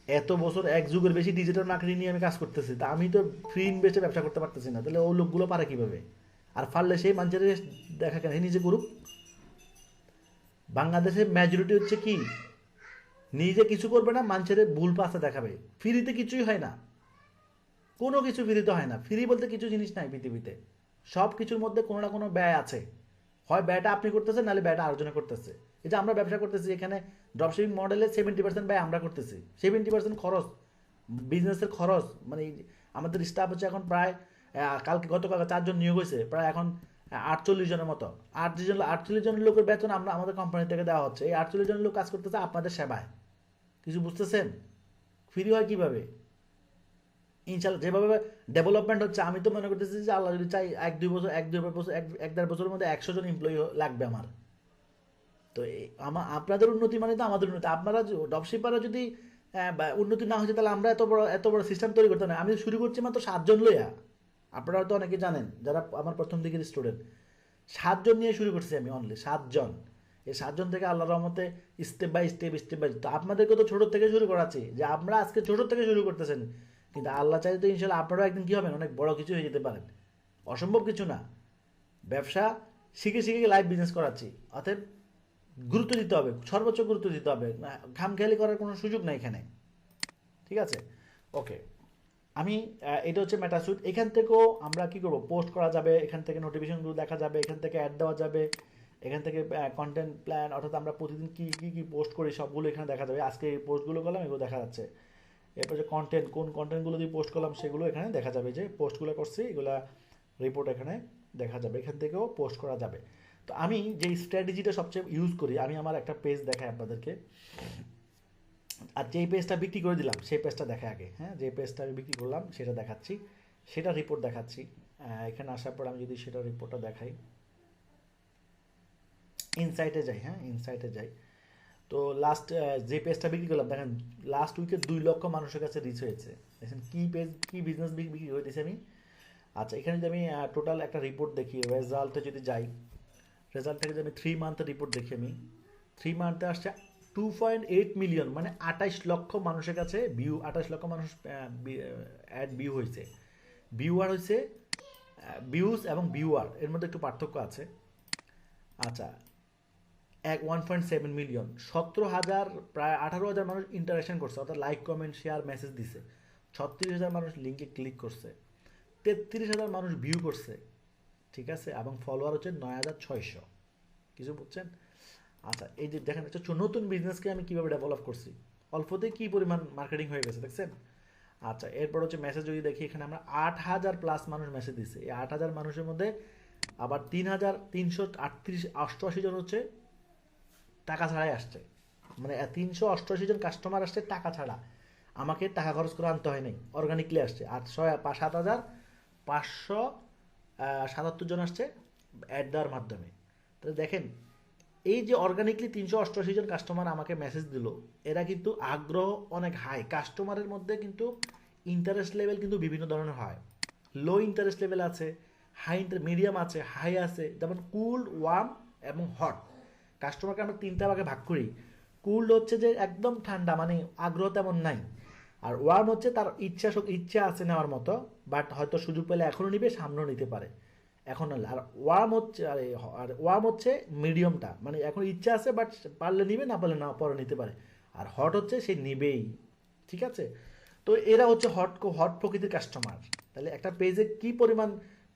এত বছর, এক যুগের বেশি ডিজিটাল মার্কেটিং নিয়ে আমি কাজ করতেছি, তা আমি তো ফ্রি ইনভেস্টে ব্যবসা করতে পারতেছি না, তাহলে ও লোকগুলো পারে কীভাবে? আর পারলে সেই মানুষের দেখা কেন নিজে করুক। বাংলাদেশের মেজরিটি হচ্ছে কি, নিজে কিছু করবে না, মানুষের ভুল পাশে দেখাবে। ফ্রিতে কিছুই হয় না, কোনো কিছু ফ্রিতে হয় না। ফ্রি বলতে কিছু জিনিস নাই পৃথিবীতে, সব কিছুর মধ্যে কোনো না কোনো ব্যয় আছে। হয় ব্যয়টা আপনি করতেছেন, নাহলে ব্যয়টা আরেকজনে করতেছে। এই যে আমরা ব্যবসা করতেছি, এখানে ড্রপশিপিং মডেলে 70% ব্যয় আমরা করতেছি, 70% খরচ, বিজনেসের খরচ। মানে আমাদের স্টাফ হচ্ছে এখন প্রায় কালকে গতকাল 4 জন নিয়োগ হয়েছে, প্রায় এখন 48 জনের মতো। 48 জনের লোকের বেতন আমরা আমাদের কোম্পানি থেকে দেওয়া হচ্ছে। এই 48 জনের লোক কাজ করতেছে আপনাদের সেবায়। কিছু বুঝতেছেন? ফ্রি হয় কীভাবে? ইনশাল্লাহ যেভাবে ডেভেলপমেন্ট হচ্ছে, আমি তো মনে করতেছি যে আল্লাহ যদি চাই 1-2 বছরের মধ্যে 100 জন এমপ্লয়ি লাগবে আমার। তো আপনাদের উন্নতি মানে তো আমাদের উন্নতি। আপনারা ড্রপশিপাররা যদি উন্নতি না হয়েছে, তাহলে আমরা এত বড় সিস্টেম তৈরি করতে না। আমি শুরু করছি মাত্র 7 জন লইয়া। আপনারা তো অনেকে জানেন যারা আমার প্রথম দিকের স্টুডেন্ট, 7 জন নিয়ে শুরু করছি আমি, অনলি 7 জন। এই 7 জন থেকে আল্লাহর রহমতে স্টেপ বাই স্টেপ তো আপনাদেরকে তো ছোট থেকে শুরু করাচ্ছি, যে আমরা আজকে ছোট থেকে শুরু করতেছেন, কিন্তু আল্লাহ চাইলে তো ইনশাল্লাহ আপনারাও একদিন কী হবেন, অনেক বড় কিছু হয়ে যেতে পারেন। অসম্ভব কিছু না। ব্যবসা শিখে শিখে লাইভ বিজনেস করাচ্ছি, অতএব গুরুত্ব দিতে হবে, সর্বোচ্চ গুরুত্ব দিতে হবে, খামখেয়ালি করার কোনো সুযোগ নাই এখানে। ঠিক আছে, ওকে। আমি এটা হচ্ছে মেটাস্যুট। এখান থেকেও আমরা কি করব, পোস্ট করা যাবে, এখান থেকে নোটিফিকেশনগুলো দেখা যাবে, এখান থেকে অ্যাড দেওয়া যাবে, এখান থেকে কন্টেন্ট প্ল্যান, অর্থাৎ আমরা প্রতিদিন কী কী কী পোস্ট করি সবগুলো এখানে দেখা যাবে। আজকে এই পোস্টগুলো করলাম, এগুলো দেখা যাচ্ছে। এরপর যে কন্টেন্ট, কোন কন্টেন্টগুলো দিয়ে পোস্ট করলাম সেগুলো এখানে দেখা যাবে, যে পোস্টগুলো করছি এগুলা রিপোর্ট এখানে দেখা যাবে। এখান থেকেও পোস্ট করা যাবে। তো আমি যে স্ট্র্যাটেজিটা সবচেয়ে ইউজ করি, আমি আমার একটা পেজ দেখাই আপনাদেরকে। আর যেই পেজটা বিক্রি করে দিলাম সেই পেজটা দেখায় আগে। হ্যাঁ, যে পেজটা আমি বিক্রি করলাম সেটা দেখাচ্ছি, সেটা রিপোর্ট দেখাচ্ছি। এখানে আসার পর আমি যদি সেটা রিপোর্টটা দেখাই, ইনসাইটে যাই। হ্যাঁ, ইনসাইটে যাই। তো লাস্ট যে পেজটা বিক্রি করলাম, দেখেন লাস্ট উইকে 2 লক্ষ মানুষের কাছে রিচ হয়েছে। দেখেন কী পেজ, কী বিজনেস বিক্রি করে দিয়েছি আমি। আচ্ছা, এখানে যদি আমি টোটাল একটা রিপোর্ট দেখি, রেজাল্টে যদি যাই, রেজাল্ট থেকে যদি আমি 3 মান্থের রিপোর্ট দেখি, আমি 3 মান্থে আসছে 2.8 মিলিয়ন, মানে 28 লক্ষ মানুষের কাছে ভিউ, 28 লক্ষ মানুষ অ্যাড ভিউ হয়েছে। ভিউয়ার হয়েছে, ভিউজ এবং ভিউয়ার এর মধ্যে একটু পার্থক্য আছে। আচ্ছা, 1.7 মিলিয়ন, 17,000, প্রায় 18,000 মানুষ ইন্টারাকশন করছে, অর্থাৎ লাইক, কমেন্ট, শেয়ার, মেসেজ দিছে। 36,000 মানুষ লিঙ্কে ক্লিক করছে। 33,000 মানুষ ভিউ করছে। ঠিক আছে, এবং ফলোয়ার হচ্ছে 9,600। কিছু বুঝছেন? আচ্ছা, এই যে দেখেন একটা নতুন বিজনেসকে আমি কীভাবে ডেভেলপ করছি, অল্পতেই কী পরিমাণ মার্কেটিং হয়ে গেছে, দেখছেন? আচ্ছা, এরপর হচ্ছে মেসেজ যদি দেখি, এখানে আমরা 8,000+ মানুষ মেসেজ দিচ্ছে। এই 8,000 মানুষের মধ্যে আবার 3,388 জন হচ্ছে টাকা ছাড়াই আসছে। মানে 388 জন কাস্টমার আসছে টাকা ছাড়া, আমাকে টাকা খরচ করে আনতে হয় নাই, অর্গানিকলি আসছে। আর 7,577 জন আসছে অ্যাড দেওয়ার মাধ্যমে। তাহলে দেখেন, এই যে অর্গানিকলি 388 জন কাস্টমার আমাকে মেসেজ দিল, এরা কিন্তু আগ্রহ অনেক হাই। কাস্টমারের মধ্যে কিন্তু ইন্টারেস্ট লেভেল কিন্তু বিভিন্ন ধরনের হয়। লো ইন্টারেস্ট লেভেল আছে, মিডিয়াম আছে, হাই আছে। যেমন কুল, ওয়ার্ম এবং হট। কাস্টমারকে আমরা 3টা ভাগে ভাগ করি। কুল হচ্ছে যে একদম ঠান্ডা, মানে আগ্রহ তেমন নাই। আর ওয়ার্ম হচ্ছে তার ইচ্ছা আছে নেওয়ার মতো, বাট হয়তো সুযোগ পেলে এখনও নিবে, সামনেও নিতে পারে, এখন না। আর ওয়ার্ম হচ্ছে মিডিয়ামটা, মানে এখন ইচ্ছা আছে বাট পারলে নিবে, না পারলে না পরে নিতে পারে। আর হট হচ্ছে সে নিবেই। ঠিক আছে, তো এরা হচ্ছে হট প্রকৃতির কাস্টমার। তাহলে একটা পেজে কি পরিমাণ,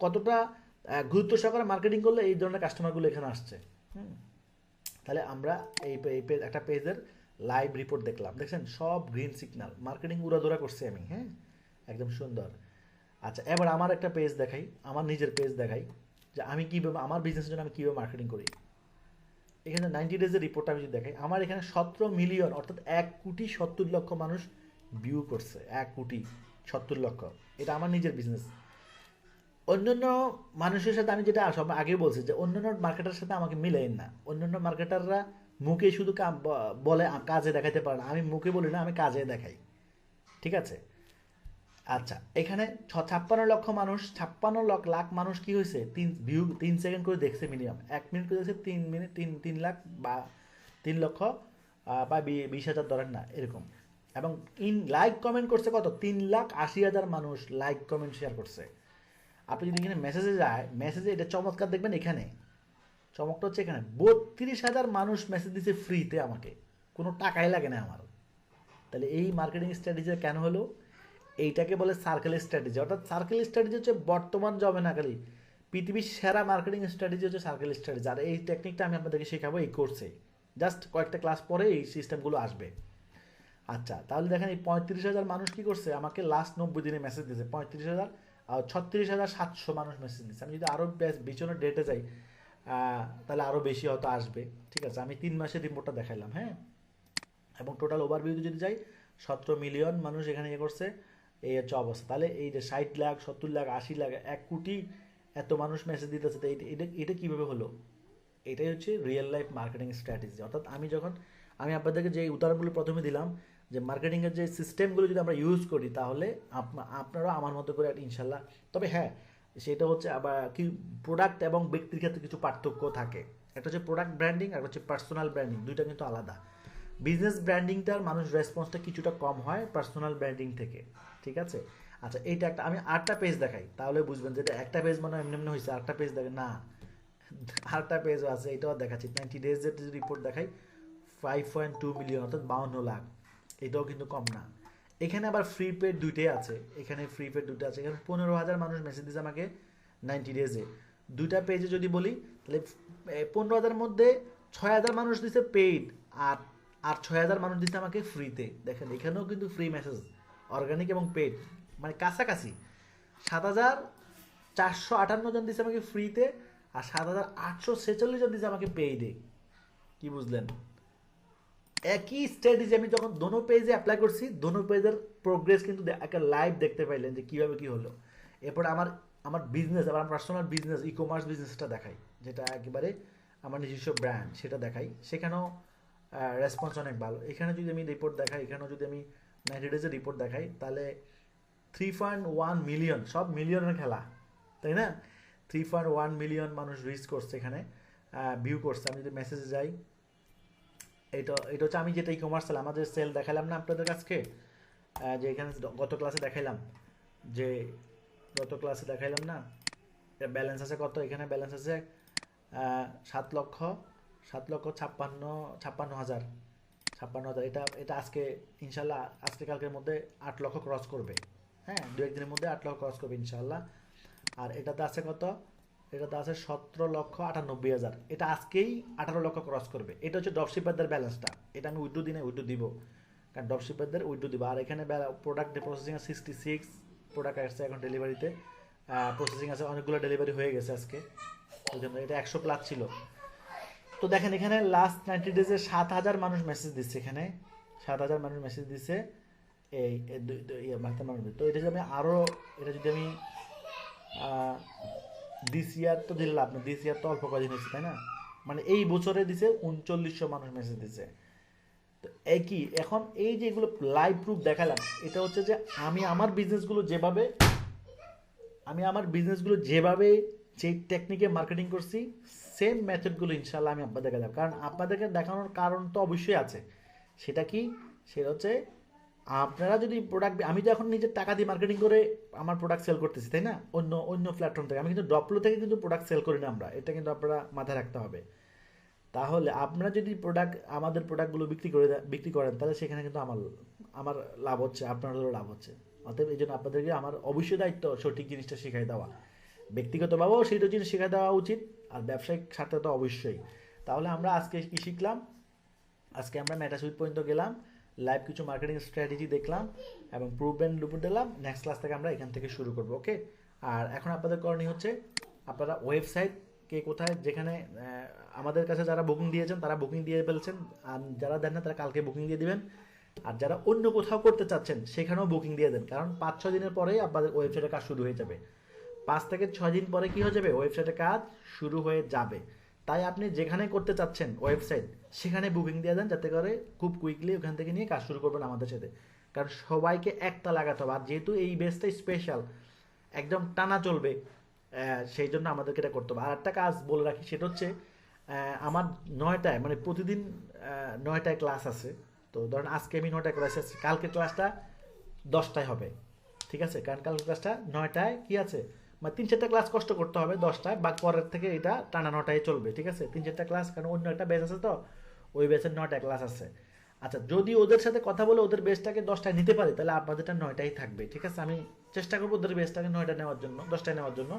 কতটা গুরুত্ব সহকারে মার্কেটিং করলে এই ধরনের কাস্টমারগুলো এখানে আসছে। তাহলে আমরা এই একটা পেজের লাইভ রিপোর্ট দেখলাম, দেখছেন সব গ্রিন সিগন্যাল, মার্কেটিং উড়াধুরা করছি আমি, হ্যাঁ একদম সুন্দর। আচ্ছা এবার আমার একটা পেজ দেখাই, আমার নিজের পেজ দেখাই যে আমি কীভাবে আমার বিজনেসের জন্য আমি কীভাবে মার্কেটিং করি। এখানে 90 ডেজের রিপোর্টটা আমি যদি দেখাই, আমার এখানে 17 মিলিয়ন অর্থাৎ 1,70,00,000 মানুষ ভিউ করছে, 1,70,00,000। এটা আমার নিজের বিজনেস। অন্যান্য মানুষের সাথে আমি যেটা সব আগে বলছি যে অন্যান্য মার্কেটার সাথে আমাকে মিলেন না। অন্যান্য মার্কেটাররা মুখে শুধু বলে, কাজে দেখাতে পারে না। আমি মুখে বলি না, আমি কাজে দেখাই, ঠিক আছে। আচ্ছা এখানে 56 লক্ষ মানুষ, 56 লাখ মানুষ কি হয়েছে, 3 সেকেন্ড করে দেখছে, মিনিমাম 1 মিনিট করে দেখছে, 3 মিনিট 3 লাখ বা 3 লক্ষ বা 20,000 ধরেন না এরকম। এবং লাইক কমেন্ট করছে কত, 3,80,000 মানুষ লাইক কমেন্ট শেয়ার করছে। আপনি যদি এখানে মেসেজে যায়, মেসেজে এটা চমৎকার দেখবেন, এখানে চমকটা হচ্ছে এখানে 32,000 মানুষ মেসেজ দিচ্ছে ফ্রিতে, আমাকে কোনো টাকাই লাগে না আমার। তাহলে এই মার্কেটিং স্ট্র্যাটেজি কেন হলো, এইটাকে বলে সার্কেল স্ট্র্যাটেজি। অর্থাৎ সার্কেল স্ট্র্যাটেজি হচ্ছে বর্তমান জমানাকারী পৃথিবীর সেরা মার্কেটিং স্ট্র্যাটেজি হচ্ছে সার্কেল স্ট্র্যাটেজি। আর এই টেকনিকটা আমি আপনাদেরকে শেখাবো এই কোর্সে, জাস্ট কয়েকটা ক্লাস পরে এই সিস্টেমগুলো আসবে। আচ্ছা তাহলে দেখেন এই 35,000 মানুষ কি করছে, আমাকে লাস্ট 90 দিনে মেসেজ দিয়েছে 35,000, আর 36,700 মানুষ মেসেজ দিচ্ছে। আমি যদি আরও পিছনে ডেটে যাই তাহলে আরও বেশি হয়তো আসবে, ঠিক আছে। আমি 3 মাসের রিপোর্টটা দেখাইলাম, হ্যাঁ। এবং টোটাল ওভারভিউতে যদি যাই, 17 মিলিয়ন মানুষ এখানে ইয়ে করছে, এই হচ্ছে অবস্থা। তাহলে এই যে 60 লাখ 70 লাখ 80 লাখ 1 কোটি এত মানুষ মেসেজ দিতেছে, তো এটা এটা কীভাবে হলো, এটাই হচ্ছে রিয়েল লাইফ মার্কেটিং স্ট্র্যাটেজি। অর্থাৎ আমি আপনাদেরকে যে উদাহরণগুলো প্রথমে দিলাম, যে মার্কেটিংয়ের যে সিস্টেমগুলো যদি আমরা ইউজ করি, তাহলে আপনারাও আমার মতো করে ইনশাল্লাহ। তবে হ্যাঁ, সেটা হচ্ছে আবার কি, প্রোডাক্ট এবং ব্যক্তির ক্ষেত্রে কিছু পার্থক্য থাকে। একটা হচ্ছে প্রোডাক্ট ব্র্যান্ডিং, আর হচ্ছে পার্সোনাল ব্র্যান্ডিং, দুইটা কিন্তু আলাদা। বিজনেস ব্র্যান্ডিংটার মানুষ রেসপন্সটা কিছুটা কম হয় পার্সোনাল ব্র্যান্ডিং থেকে, ঠিক আছে। আচ্ছা এইটা একটা, আমি 8টা পেজ দেখাই তাহলে বুঝবেন যে এটা একটা পেজ মানে এমনি এমনি হয়েছে, 8টা পেজ দেখেন না, 8টা পেজও আছে, এটাও দেখাচ্ছি। 90 ডেজের রিপোর্ট দেখাই, 5.2 মিলিয়ন অর্থাৎ 52 লাখ, এটাও কিন্তু কম না। এখানে আবার ফ্রি পেড দুইটাই আছে, এখানে ফ্রি পেড দুটো আছে। এখানে 15,000 মানুষ মেসেজ দিয়েছে আমাকে 90 ডেজে। দুইটা পেজে যদি বলি তাহলে 15,000 মধ্যে 6,000 মানুষ দিচ্ছে পেইড, আর 6,000 মানুষ দিচ্ছে আমাকে ফ্রিতে। দেখেন এখানেও কিন্তু ফ্রি মেসেজ, অর্গানিক এবং পেইড মানে কাছাকাছি। 7,458 জন দিচ্ছে আমাকে ফ্রিতে, আর 7,846 জন দিচ্ছে আমাকে পেইডে। কি বুঝলেন, একই স্ট্র্যাটেজি আমি যখন দোনো পেজে অ্যাপ্লাই করছি, দোনো পেজের প্রোগ্রেস কিন্তু একটা লাইভ দেখতে পাইলেন যে কীভাবে কী হলো। এরপর আমার বিজনেস, আমার পার্সোনাল বিজনেস, ই কমার্স বিজনেসটা দেখাই, যেটা একেবারে আমার নিজস্ব ব্র্যান্ড, সেটা দেখাই। সেখানেও রেসপন্স অনেক ভালো। এখানে যদি আমি রিপোর্ট দেখাই, এখানেও যদি আমি 90 ডেজের রিপোর্ট দেখাই, তাহলে 3.1 মিলিয়ন, সব মিলিয়নের খেলা, তাই না। 3.1 মিলিয়ন মানুষ রিচ করছে, এখানে ভিউ করছে। আমি যদি মেসেজে যাই, এটা হচ্ছে আমি যেটা ই কমার্স সেল, আমাদের সেল দেখালাম না আপনাদের কাছকে, যে এখানে গত ক্লাসে দেখাইলাম, যে গত ক্লাসে দেখাইলাম না, ব্যালেন্স আছে কত, এখানে ব্যালেন্স আছে 7,56,000। এটা আজকে ইনশাল্লাহ, আজকে কালকের মধ্যে 8 লক্ষ ক্রস করবে, হ্যাঁ 2-1 দিনের মধ্যে 8 লক্ষ ক্রস করবে ইনশাল্লাহ। আর এটাতে আছে কত, এটাতে আছে 17,98,000, এটা আজকেই 18 লক্ষ ক্রস করবে। এটা হচ্ছে ড্রপশিপারদের ব্যালেন্সটা, এটা আমি উইথড্র দিনে উইথড্র দিব, কারণ ড্রপশিপারদের উইথড্র দিব। আর এখানে প্রোডাক্ট প্রসেসিং 66 প্রোডাক্ট আসছে এখন ডেলিভারিতে, প্রসেসিং আছে, অনেকগুলো ডেলিভারি হয়ে গেছে আজকে, ওই জন্য এটা 100+ ছিল। তো দেখেন এখানে লাস্ট 90 ডেজে 7,000 মানুষ মেসেজ দিচ্ছে, এখানে 7,000 মানুষ মেসেজ দিচ্ছে এই মানুষ। তো এটা যদি আমি আরও, এটা যদি আমি দিস ইয়ার তো দিলে লাভ না, দিস ইয়ার তো অল্প কদিন হয়েছে, তাই না। মানে এই বছরে দিছে 3900 মানুষ মেসেজ দিছে। তো একই এখন এই যে এগুলো লাইভ প্রুফ দেখালাম, এটা হচ্ছে যে আমি আমার বিজনেসগুলো যেভাবে যে টেকনিকে মার্কেটিং করছি, সেম মেথডগুলো ইনশাল্লাহ আমি আপনাদেরকে দেখাবো। কারণ আপনাদেরকে দেখানোর কারণ তো অবশ্যই আছে। সেটা কি, সেটা হচ্ছে আপনারা যদি প্রোডাক্ট, আমি তো এখন নিজের টাকা দিয়ে মার্কেটিং করে আমার প্রোডাক্ট সেল করতেছি, তাই না, অন্য প্ল্যাটফর্ম থেকে। আমি কিন্তু ড্রপলো থেকে কিন্তু প্রোডাক্ট সেল করি না আমরা, এটা কিন্তু আপনারা মাথায় রাখতে হবে। তাহলে আপনারা যদি আমাদের প্রোডাক্টগুলো বিক্রি করেন, তাহলে সেখানে কিন্তু আমার লাভ হচ্ছে, আপনাদেরও লাভ হচ্ছে। অতএব এই জন্য আপনাদেরকে আমার অবশ্যই দায়িত্ব সঠিক জিনিসটা শেখাই দেওয়া, ব্যক্তিগতভাবেও সেইটা জিনিস শেখাই দেওয়া উচিত, আর ব্যবসায়িক স্বার্থে তো অবশ্যই। তাহলে আমরা আজকে কি শিখলাম, আজকে আমরা মেটাসুইট পর্যন্ত গেলাম, লাইভ কিছু মার্কেটিং স্ট্র্যাটেজি দেখলাম এবং প্রুভেন লুপ দিলাম। নেক্সট ক্লাস থেকে আমরা এখান থেকে শুরু করব, ওকে। আর এখন আপনাদের করণীয় হচ্ছে আপনারা ওয়েবসাইট কে কোথায় যেখানে আমাদের কাছে যারা বুকিং দিয়েছেন তারা বুকিং দিয়ে ফেলছেন, আর যারা দেন না তারা কালকে বুকিং দিয়ে দিবেন। আর যারা অন্য কোথাও করতে চাচ্ছেন সেখানেও বুকিং দিয়ে দেন, কারণ 5-6 দিনের পরেই আপনাদের ওয়েবসাইটের কাজ শুরু হয়ে যাবে। 5 থেকে 6 দিন পরে কি হয়ে যাবে, ওয়েবসাইটের কাজ শুরু হয়ে যাবে। তাই আপনি যেখানে করতে চাচ্ছেন ওয়েবসাইট সেখানে বুকিং দিয়ে দেন, যাতে করে খুব কুইকলি ওখান থেকে নিয়ে কাজ শুরু করবেন আমাদের সাথে। কারণ সবাইকে একটা লাগাতে হবে, আর যেহেতু এই বেসটা স্পেশাল একদম টানা চলবে, সেই জন্য আমাদেরকে এটা করতে হবে। আর একটা কাজ বলে রাখি, সেটা হচ্ছে আমার 9টায় মানে প্রতিদিন 9টায় ক্লাস আছে। তো ধরেন আজকে আমি 9টায় ক্লাস আছে, কালকে ক্লাসটা 10টায় হবে, ঠিক আছে? কারণ কালকে ক্লাসটা 9টায় কি আছে, মানে 3-4টা ক্লাস কষ্ট করতে হবে, 10টায় বা পরের থেকে এটা টানা 9টায় চলবে, ঠিক আছে? 3-4টা ক্লাস, কারণ অন্য একটা ব্যাচ আছে, তো ওই ব্যাচের 9টায় ক্লাস আছে। আচ্ছা, যদি ওদের সাথে কথা বলে ওদের বেসটাকে 10টায় নিতে পারি, তাহলে আপনাদেরটা 9টায় থাকবে, ঠিক আছে? আমি চেষ্টা করবো ওদের বেসটাকে 9টায় নেওয়ার জন্য, 10টায় নেওয়ার জন্য।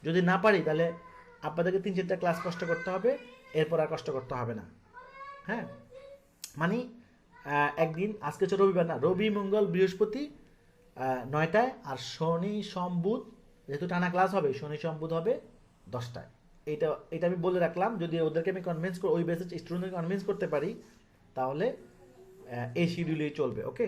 যদি না পারি তাহলে আপনাদেরকে 3-4টা ক্লাস কষ্ট করতে হবে, এরপর আর কষ্ট করতে হবে না, হ্যাঁ? মানে একদিন, আজকে হচ্ছে রবিবার না, রবি মঙ্গল বৃহস্পতি 9টায়, আর শনি সোম বুধ যেহেতু টানা ক্লাস হবে, শনি সোম বুধ হবে 10টায়। এটা এটা আমি বলে রাখলাম, যদি ওদেরকে আমি কনভিন্স ওই বেসিস স্টুডেন্টকে কনভিন্স করতে পারি, তাহলে এই শিডিউলেই চলবে, ওকে।